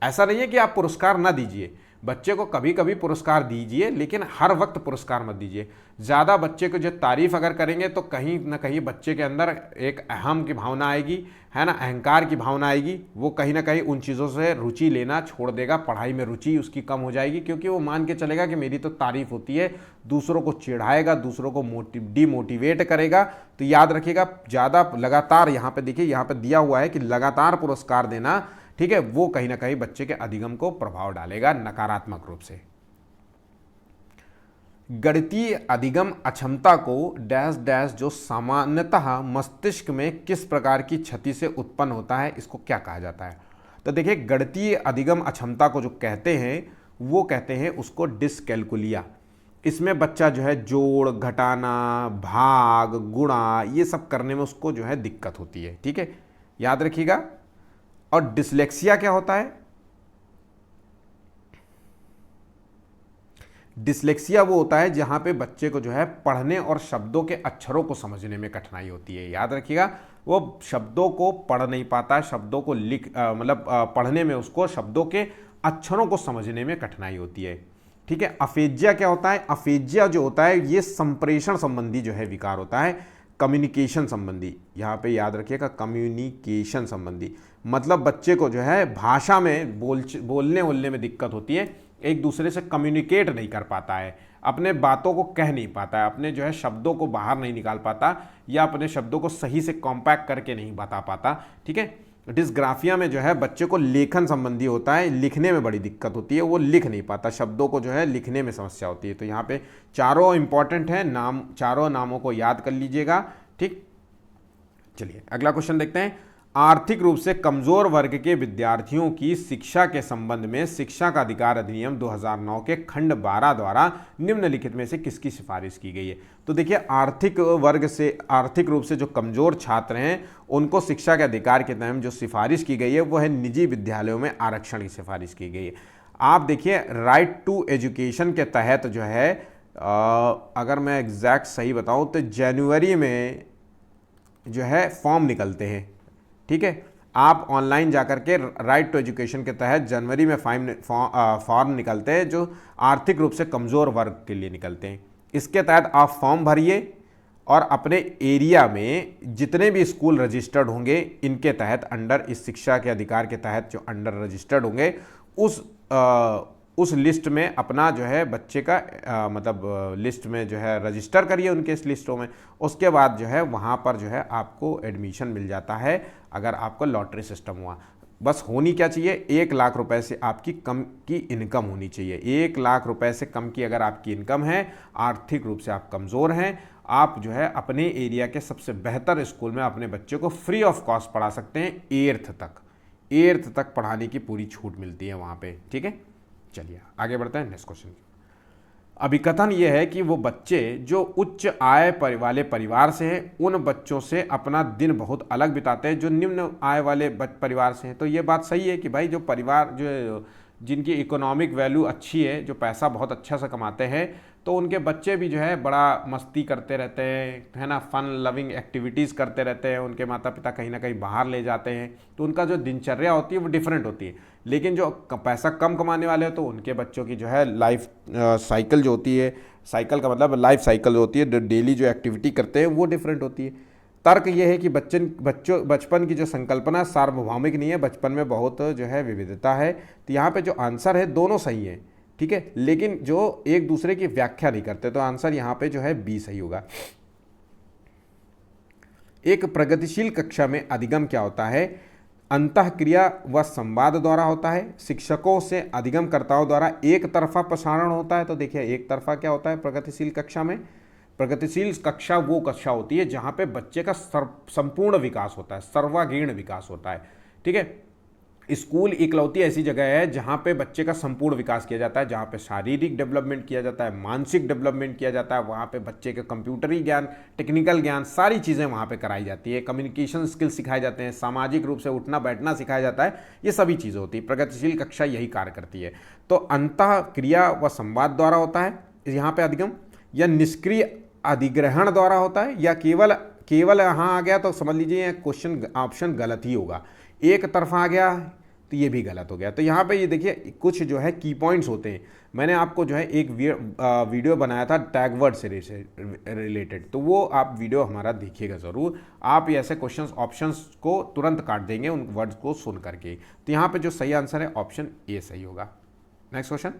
ऐसा नहीं है कि आप पुरस्कार ना दीजिए, बच्चे को कभी कभी पुरस्कार दीजिए, लेकिन हर वक्त पुरस्कार मत दीजिए। ज़्यादा बच्चे को जो तारीफ अगर करेंगे तो कहीं ना कहीं बच्चे के अंदर एक अहम की भावना आएगी, है ना, अहंकार की भावना आएगी। वो कहीं ना कहीं उन चीज़ों से रुचि लेना छोड़ देगा, पढ़ाई में रुचि उसकी कम हो जाएगी, क्योंकि वो मान के चलेगा कि मेरी तो तारीफ होती है, दूसरों को चिढ़ाएगा, दूसरों को डीमोटिवेट करेगा। तो याद रखिएगा ज़्यादा लगातार, यहाँ पे देखिए यहाँ पे दिया हुआ है कि लगातार पुरस्कार देना ठीक है, वो कहीं ना कहीं बच्चे के अधिगम को प्रभाव डालेगा नकारात्मक रूप से। गणितीय अधिगम अक्षमता को डैश डैश जो सामान्यतः मस्तिष्क में किस प्रकार की क्षति से उत्पन्न होता है, इसको क्या कहा जाता है? तो देखिए, गणितीय अधिगम अक्षमता को जो कहते हैं वो कहते हैं उसको डिस्कैलकुलिया। इसमें बच्चा जो है जोड़, घटाना, भाग, गुणा ये सब करने में उसको जो है दिक्कत होती है। ठीक है, याद रखिएगा। और डिसलेक्सिया क्या होता है? डिसलेक्सिया वो होता है जहां पे बच्चे को जो है पढ़ने और शब्दों के अक्षरों को समझने में कठिनाई होती है। याद रखिएगा, वो शब्दों को पढ़ नहीं पाता, शब्दों को पढ़ने में उसको शब्दों के अक्षरों को समझने में कठिनाई होती है। ठीक है। अफेजिया क्या होता है? अफेजिया जो होता है ये संप्रेषण संबंधी जो है विकार होता है, कम्युनिकेशन संबंधी। यहाँ पे याद रखिएगा, कम्युनिकेशन संबंधी मतलब बच्चे को जो है भाषा में बोलने बोलने में दिक्कत होती है, एक दूसरे से कम्युनिकेट नहीं कर पाता है, अपने बातों को कह नहीं पाता है, अपने जो है शब्दों को बाहर नहीं निकाल पाता, या अपने शब्दों को सही से कॉम्पैक्ट करके नहीं बता पाता। ठीक है। डिस्ग्राफिया में जो है बच्चे को लेखन संबंधी होता है, लिखने में बड़ी दिक्कत होती है, वो लिख नहीं पाता, शब्दों को जो है लिखने में समस्या होती है। तो यहाँ पे चारों इंपॉर्टेंट है नाम, चारों नामों को याद कर लीजिएगा। ठीक, चलिए अगला क्वेश्चन देखते हैं। आर्थिक रूप से कमजोर वर्ग के विद्यार्थियों की शिक्षा के संबंध में शिक्षा का अधिकार अधिनियम 2009 के खंड 12 द्वारा निम्नलिखित में से किसकी सिफारिश की गई है? तो देखिए, आर्थिक वर्ग से, आर्थिक रूप से जो कमजोर छात्र हैं उनको शिक्षा के अधिकार के तहत जो सिफारिश की गई है वो है निजी विद्यालयों में आरक्षण की सिफारिश की गई है। आप देखिए, राइट टू एजुकेशन के तहत जो है अगर मैं एग्जैक्ट सही बताऊं तो जनवरी में जो है फॉर्म निकलते हैं। ठीक है, आप ऑनलाइन जाकर के राइट टू एजुकेशन के तहत जनवरी में फॉर्म निकलते हैं जो आर्थिक रूप से कमज़ोर वर्ग के लिए निकलते हैं। इसके तहत आप फॉर्म भरिए और अपने एरिया में जितने भी स्कूल रजिस्टर्ड होंगे इनके तहत अंडर इस शिक्षा के अधिकार के तहत जो अंडर रजिस्टर्ड होंगे उस लिस्ट में अपना जो है बच्चे का मतलब लिस्ट में जो है रजिस्टर करिए उनके इस लिस्टों में। उसके बाद जो है वहाँ पर जो है आपको एडमिशन मिल जाता है अगर आपको लॉटरी सिस्टम हुआ। बस होनी क्या चाहिए, 1 लाख रुपए से आपकी कम की इनकम होनी चाहिए। 1 लाख रुपए से कम की अगर आपकी इनकम है, आर्थिक रूप से आप कमज़ोर हैं, आप जो है अपने एरिया के सबसे बेहतर स्कूल में अपने बच्चे को फ्री ऑफ कॉस्ट पढ़ा सकते हैं। 8th तक पढ़ाने की पूरी छूट मिलती है वहाँ पे। ठीक है, चलिए आगे बढ़ते हैं नेक्स्ट क्वेश्चन। अभिकथन यह है कि वो बच्चे जो उच्च आय वाले परिवार से हैं उन बच्चों से अपना दिन बहुत अलग बिताते हैं जो निम्न आय वाले परिवार से हैं। तो ये बात सही है कि भाई जो परिवार जो जिनकी इकोनॉमिक वैल्यू अच्छी है, जो पैसा बहुत अच्छा से कमाते हैं, तो उनके बच्चे भी जो है बड़ा मस्ती करते रहते हैं, है ना, फन लविंग एक्टिविटीज़ करते रहते हैं, उनके माता पिता कहीं ना कहीं बाहर ले जाते हैं, तो उनका जो दिनचर्या होती है वो डिफरेंट होती है। लेकिन जो पैसा कम कमाने वाले हैं तो उनके बच्चों की जो है लाइफ साइकिल जो होती है, साइकिल का मतलब लाइफ साइकिल होती है, डेली जो एक्टिविटी करते हैं वो डिफरेंट होती है। तर्क ये है कि बचपन की जो संकल्पना सार्वभौमिक नहीं है, बचपन में बहुत जो है विविधता है। तो यहाँ पे जो आंसर है दोनों सही है। ठीक है, लेकिन जो एक दूसरे की व्याख्या नहीं करते, तो आंसर यहाँ पे जो है बी सही होगा। एक प्रगतिशील कक्षा में अधिगम क्या होता है? अंतःक्रिया व संवाद द्वारा होता है। शिक्षकों से अधिगमकर्ताओं द्वारा एक तरफा प्रसारण होता है। तो देखिए, एक तरफा क्या होता है प्रगतिशील कक्षा में? प्रगतिशील कक्षा वो कक्षा होती है जहाँ पे बच्चे का संपूर्ण विकास होता है, सर्वांगीण विकास होता है। ठीक है, स्कूल इकलौती ऐसी जगह है जहाँ पे बच्चे का संपूर्ण विकास किया जाता है, जहाँ पे शारीरिक डेवलपमेंट किया जाता है, मानसिक डेवलपमेंट किया जाता है, वहाँ पे बच्चे के कंप्यूटरी ज्ञान, टेक्निकल ज्ञान, सारी चीज़ें वहाँ पे कराई जाती है, कम्युनिकेशन स्किल्स सिखाए जाते हैं, सामाजिक रूप से उठना बैठना सिखाया जाता है, ये सभी चीज़ें होती है। प्रगतिशील कक्षा यही कार्य करती है। तो अंतःक्रिया व संवाद द्वारा होता है यहाँ पे अधिगम, या निष्क्रिय अधिग्रहण द्वारा होता है, या केवल यहाँ आ गया तो समझ लीजिए क्वेश्चन ऑप्शन गलत ही होगा। एक तरफा आ गया तो ये भी गलत हो गया। तो यहाँ पे ये देखिए कुछ जो है की पॉइंट्स होते हैं। मैंने आपको जो है एक वीडियो बनाया था टैग वर्ड से रिलेटेड, तो वो आप वीडियो हमारा देखिएगा ज़रूर। आप ऐसे क्वेश्चंस ऑप्शंस को तुरंत काट देंगे उन वर्ड्स को सुन करके। तो यहाँ पे जो सही आंसर है ऑप्शन ए सही होगा। नेक्स्ट क्वेश्चन,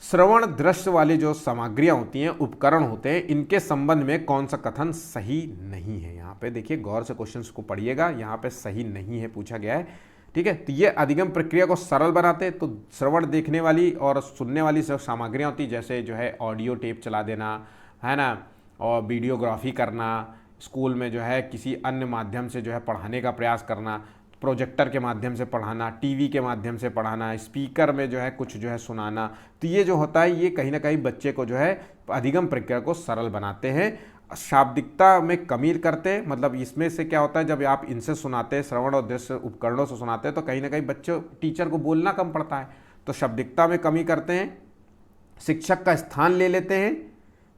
श्रवण दृश्य वाली जो सामग्रियां होती हैं, उपकरण होते हैं, इनके संबंध में कौन सा कथन सही नहीं है? यहाँ पे देखिए गौर से क्वेश्चंस को पढ़िएगा, यहाँ पे सही नहीं है पूछा गया है। ठीक है। तो ये अधिगम प्रक्रिया को सरल बनाते हैं। तो श्रवण देखने वाली और सुनने वाली सब सामग्रियाँ होती, जैसे जो है ऑडियो टेप चला देना, है ना, और वीडियोग्राफी करना, स्कूल में जो है किसी अन्य माध्यम से जो है पढ़ाने का प्रयास करना, प्रोजेक्टर के माध्यम से पढ़ाना, टीवी के माध्यम से पढ़ाना, स्पीकर में जो है कुछ जो है सुनाना। तो ये जो होता है ये कहीं ना कहीं बच्चे को जो है अधिगम प्रक्रिया को सरल बनाते हैं, शाब्दिकता में कमी करते हैं। मतलब इसमें से क्या होता है, जब आप इनसे सुनाते हैं, श्रवण और दृश्य उपकरणों से सुनाते हैं, तो कहीं ना कहीं बच्चे टीचर को बोलना कम पड़ता है, तो शाब्दिकता में कमी करते हैं, शिक्षक का स्थान ले लेते हैं,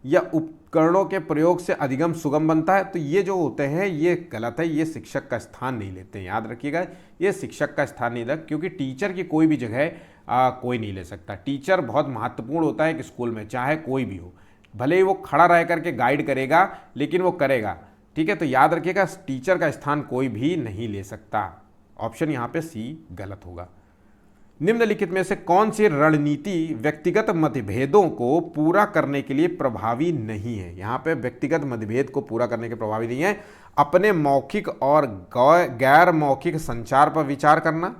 या उपकरणों के प्रयोग से अधिगम सुगम बनता है। तो ये जो होते हैं ये गलत है, ये शिक्षक का स्थान नहीं लेते हैं। याद रखिएगा, ये शिक्षक का स्थान नहीं लेते, क्योंकि टीचर की कोई भी जगह कोई नहीं ले सकता। टीचर बहुत महत्वपूर्ण होता है कि स्कूल में चाहे कोई भी हो, भले ही वो खड़ा रह करके गाइड करेगा, लेकिन वो करेगा, ठीक है। तो याद रखिएगा, टीचर का स्थान कोई भी नहीं ले सकता। ऑप्शन यहाँ पे सी गलत होगा। निम्नलिखित में से कौन सी रणनीति व्यक्तिगत मतभेदों को पूरा करने के लिए प्रभावी नहीं है? यहाँ पे व्यक्तिगत मतभेद को पूरा करने के प्रभावी नहीं है। अपने मौखिक और गैर मौखिक संचार पर विचार करना,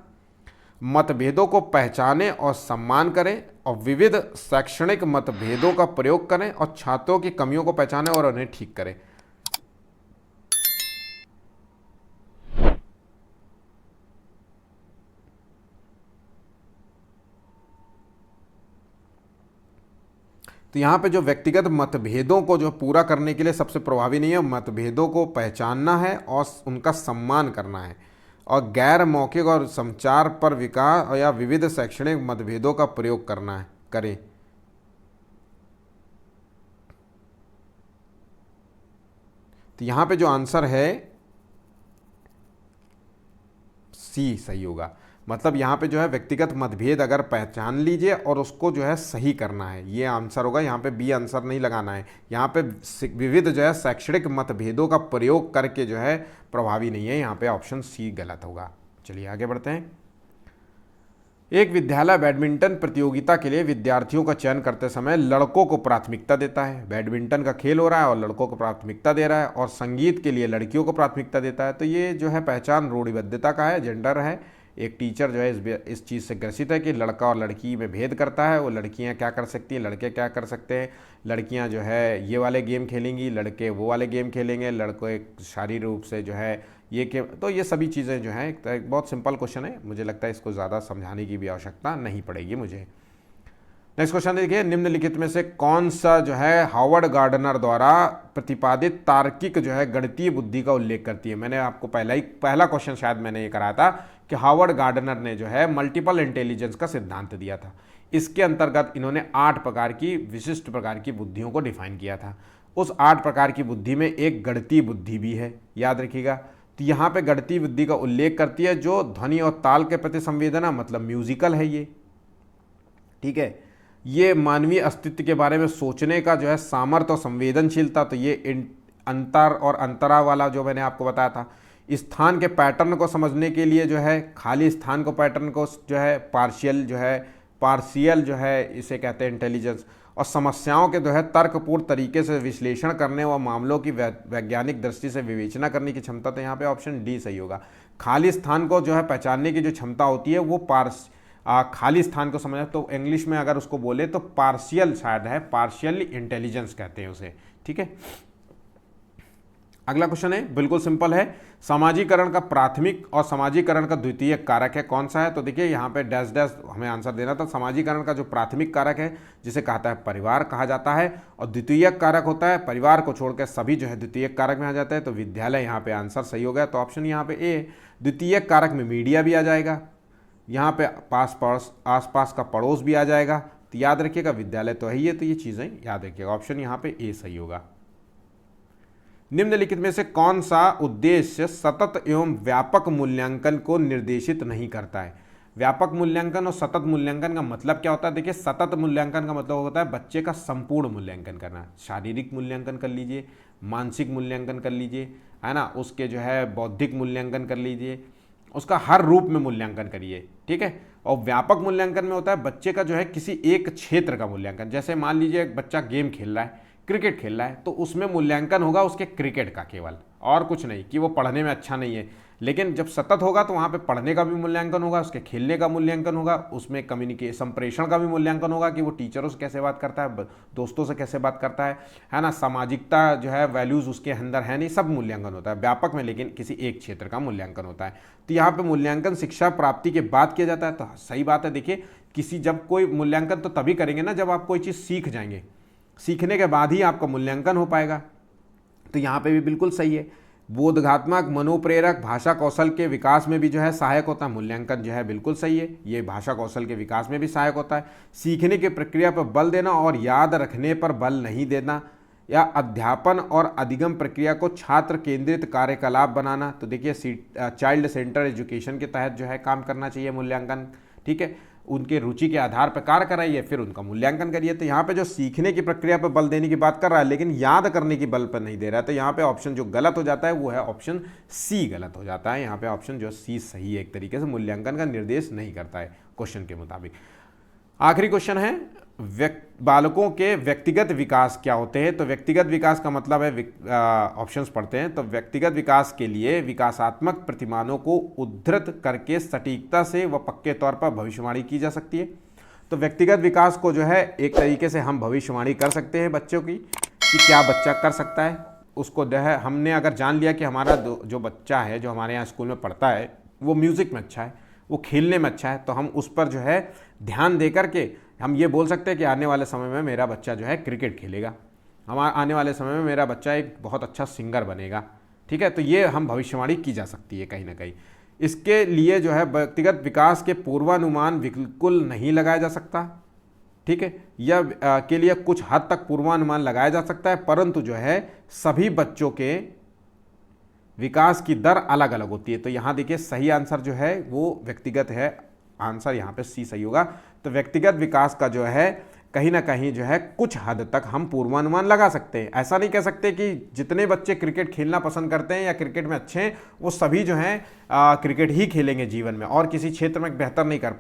मतभेदों को पहचाने और सम्मान करें, और विविध शैक्षणिक मतभेदों का प्रयोग करें, और छात्रों की कमियों को पहचानें और उन्हें ठीक करें। तो यहाँ पे जो व्यक्तिगत मतभेदों को जो पूरा करने के लिए सबसे प्रभावी नहीं है, मतभेदों को पहचानना है और उनका सम्मान करना है, और गैर मौखिक और संचार पर विकास या विविध शैक्षणिक मतभेदों का प्रयोग करना है, करें। तो यहाँ पे जो आंसर है सी सही होगा। मतलब यहाँ पे जो है व्यक्तिगत मतभेद अगर पहचान लीजिए और उसको जो है सही करना है, ये आंसर होगा। यहाँ पे बी आंसर नहीं लगाना है। यहाँ पे विविध जो है शैक्षणिक मतभेदों का प्रयोग करके जो है प्रभावी नहीं है, यहाँ पे ऑप्शन सी गलत होगा। चलिए आगे बढ़ते हैं। एक विद्यालय बैडमिंटन प्रतियोगिता के लिए विद्यार्थियों का चयन करते समय लड़कों को प्राथमिकता देता है। बैडमिंटन का खेल हो रहा है और लड़कों को प्राथमिकता दे रहा है, और संगीत के लिए लड़कियों को प्राथमिकता देता है। तो ये जो है पहचान रूढ़िबद्धता का है, जेंडर है। एक टीचर जो है इस चीज़ से ग्रसित है कि लड़का और लड़की में भेद करता है। वो लड़कियां क्या कर सकती हैं, लड़के क्या कर सकते हैं। लड़कियां जो है ये वाले गेम खेलेंगी, लड़के वो वाले गेम खेलेंगे, लड़के शारीरिक रूप से जो है ये गेम। तो ये सभी चीज़ें जो हैं, एक बहुत सिंपल क्वेश्चन है, मुझे लगता है इसको ज़्यादा समझाने की भी आवश्यकता नहीं पड़ेगी मुझे। नेक्स्ट क्वेश्चन देखिए, निम्नलिखित में से कौन सा जो है हावर्ड गार्डनर द्वारा प्रतिपादित तार्किक जो है गणितीय बुद्धि का उल्लेख करती है? मैंने आपको पहला क्वेश्चन शायद मैंने ये कराया था कि हावर्ड गार्डनर ने जो है मल्टीपल इंटेलिजेंस का सिद्धांत दिया था। इसके अंतर्गत इन्होंने 8 प्रकार की विशिष्ट प्रकार की बुद्धियों को डिफाइन किया था। उस 8 प्रकार की बुद्धि में एक गणितीय बुद्धि भी है, याद रखिएगा। तो यहाँ पे गणितीय बुद्धि का उल्लेख करती है जो ध्वनि और ताल के प्रति संवेदना, मतलब म्यूजिकल है ये, ठीक है। ये मानवीय अस्तित्व के बारे में सोचने का जो है सामर्थ्य और संवेदनशीलता, तो ये अंतर और अंतरा वाला जो मैंने आपको बताया था। स्थान के पैटर्न को समझने के लिए जो है खाली स्थान को पैटर्न को जो है पार्शियल जो है इसे कहते हैं इंटेलिजेंस, और समस्याओं के जो है तर्कपूर्ण तरीके से विश्लेषण करने व मामलों की वैज्ञानिक दृष्टि से विवेचना करने की क्षमता। तो यहाँ पे ऑप्शन डी सही होगा। खाली स्थान को जो है पहचानने की जो क्षमता होती है वो खाली स्थान को समझना, तो इंग्लिश में अगर उसको बोले तो पार्शियल शायद है, पार्शियल इंटेलिजेंस कहते हैं उसे, ठीक है। अगला क्वेश्चन है, बिल्कुल सिंपल है। समाजीकरण का प्राथमिक और समाजीकरण का द्वितीयक कारक है, कौन सा है? तो देखिए यहाँ पे डैश डैश हमें आंसर देना था। समाजीकरण का जो प्राथमिक कारक है जिसे कहता है परिवार कहा जाता है, और द्वितीयक कारक होता है परिवार को छोड़कर सभी जो है द्वितीयक कारक में आ जाता है। तो विद्यालय यहाँ पे आंसर सही हो गया। तो ऑप्शन यहाँ पे ए, द्वितीयक कारक में मीडिया भी आ जाएगा, यहाँ पे आसपास का पड़ोस भी आ जाएगा। तो याद रखिएगा विद्यालय तो है ही है, तो ये चीज़ें याद रखिएगा। ऑप्शन यहाँ पे ए सही होगा। निम्नलिखित में से कौन सा उद्देश्य सतत एवं व्यापक मूल्यांकन को निर्देशित नहीं करता है? व्यापक मूल्यांकन और सतत मूल्यांकन का मतलब क्या होता है? देखिए, सतत मूल्यांकन का मतलब होता है बच्चे का संपूर्ण मूल्यांकन करना। शारीरिक मूल्यांकन कर लीजिए, मानसिक मूल्यांकन कर लीजिए, है ना, उसके जो है बौद्धिक मूल्यांकन कर लीजिए, उसका हर रूप में मूल्यांकन करिए, ठीक है। और व्यापक मूल्यांकन में होता है बच्चे का जो है किसी एक क्षेत्र का मूल्यांकन। जैसे मान लीजिए एक बच्चा गेम खेल रहा है, क्रिकेट खेल रहा है, तो उसमें मूल्यांकन होगा उसके क्रिकेट का केवल, और कुछ नहीं कि वो पढ़ने में अच्छा नहीं है। लेकिन जब सतत होगा तो वहाँ पे पढ़ने का भी मूल्यांकन होगा, उसके खेलने का मूल्यांकन होगा, उसमें कम्युनिकेशन संप्रेषण का भी मूल्यांकन होगा कि वो टीचरों से कैसे बात करता है, दोस्तों से कैसे बात करता है ना, सामाजिकता जो है वैल्यूज़ उसके अंदर है नहीं, सब मूल्यांकन होता है व्यापक में, लेकिन किसी एक क्षेत्र का मूल्यांकन होता है। तो यहाँ पे मूल्यांकन शिक्षा प्राप्ति के बाद किया जाता है। तो सही बात है, देखिए किसी जब कोई मूल्यांकन तो तभी करेंगे ना जब आप कोई चीज़ सीख जाएंगे, सीखने के बाद ही आपका मूल्यांकन हो पाएगा। तो यहाँ पे भी बिल्कुल सही है। बोधघात्मक, मनोप्रेरक, भाषा कौशल के विकास में भी जो है सहायक होता है। मूल्यांकन जो है बिल्कुल सही है, ये भाषा कौशल के विकास में भी सहायक होता है। सीखने की प्रक्रिया पर बल देना और याद रखने पर बल नहीं देना, या अध्यापन और अधिगम प्रक्रिया को छात्र केंद्रित कार्यकलाप बनाना। तो देखिए चाइल्ड सेंटर एजुकेशन के तहत जो है काम करना चाहिए मूल्यांकन, ठीक है। उनके रुचि के आधार पर कार्य कराइए, फिर उनका मूल्यांकन करिए। तो यहाँ पे जो सीखने की प्रक्रिया पर बल देने की बात कर रहा है लेकिन याद करने की बल पर नहीं दे रहा है, तो यहाँ पे ऑप्शन जो गलत हो जाता है वो है ऑप्शन सी गलत हो जाता है। यहाँ पे ऑप्शन जो सी सही है, एक तरीके से मूल्यांकन का निर्देश नहीं करता है क्वेश्चन के मुताबिक। आखिरी क्वेश्चन है बालकों के व्यक्तिगत विकास क्या होते हैं। तो व्यक्तिगत विकास का मतलब है, ऑप्शंस पढ़ते हैं। तो व्यक्तिगत विकास के लिए विकासात्मक प्रतिमानों को उद्धृत करके सटीकता से व पक्के तौर पर भविष्यवाणी की जा सकती है। तो व्यक्तिगत विकास को जो है एक तरीके से हम भविष्यवाणी कर सकते हैं बच्चों की, कि क्या बच्चा कर सकता है। उसको जो है हमने अगर जान लिया कि हमारा जो बच्चा है जो हमारे यहाँ स्कूल में पढ़ता है वो म्यूज़िक में अच्छा है, वो खेलने में अच्छा है, तो हम उस पर जो है ध्यान दे करके हम ये बोल सकते हैं कि आने वाले समय में मेरा बच्चा जो है क्रिकेट खेलेगा, आने वाले समय में मेरा बच्चा एक बहुत अच्छा सिंगर बनेगा, ठीक है। तो ये हम भविष्यवाणी की जा सकती है कहीं ना कहीं। इसके लिए जो है व्यक्तिगत विकास के पूर्वानुमान बिल्कुल नहीं लगाया जा सकता, ठीक है। यह के लिए कुछ हद तक पूर्वानुमान लगाया जा सकता है, परंतु जो है सभी बच्चों के विकास की दर अलग अलग होती है। तो यहाँ देखिए सही आंसर जो है वो व्यक्तिगत है, आंसर यहाँ पे सी सही होगा। तो व्यक्तिगत विकास का जो है कहीं ना कहीं जो है कुछ हद तक हम पूर्वानुमान लगा सकते हैं। ऐसा नहीं कह सकते कि जितने बच्चे क्रिकेट खेलना पसंद करते हैं या क्रिकेट में अच्छे हैं वो सभी जो हैं क्रिकेट ही खेलेंगे जीवन में और किसी क्षेत्र में बेहतर नहीं कर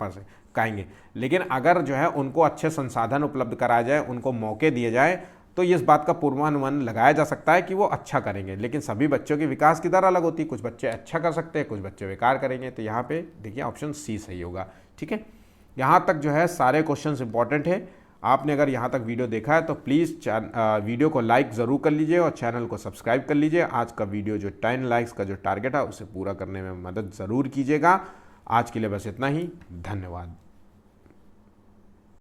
पाएंगे। लेकिन अगर जो है उनको अच्छे संसाधन उपलब्ध कराए जाए, उनको मौके दिए जाए, तो इस बात का पूर्वानुमान लगाया जा सकता है कि वो अच्छा करेंगे। लेकिन सभी बच्चों के विकास की दर अलग होती है, कुछ बच्चे अच्छा कर सकते हैं, कुछ बच्चे बेकार करेंगे। तो यहाँ पे देखिए ऑप्शन सी सही होगा, ठीक है। यहाँ तक जो है सारे क्वेश्चंस इंपॉर्टेंट है। आपने अगर यहाँ तक वीडियो देखा है तो प्लीज़ वीडियो को लाइक ज़रूर कर लीजिए और चैनल को सब्सक्राइब कर लीजिए। आज का वीडियो जो 10 लाइक्स का जो टारगेट है उसे पूरा करने में मदद ज़रूर कीजिएगा। आज के लिए बस इतना ही, धन्यवाद।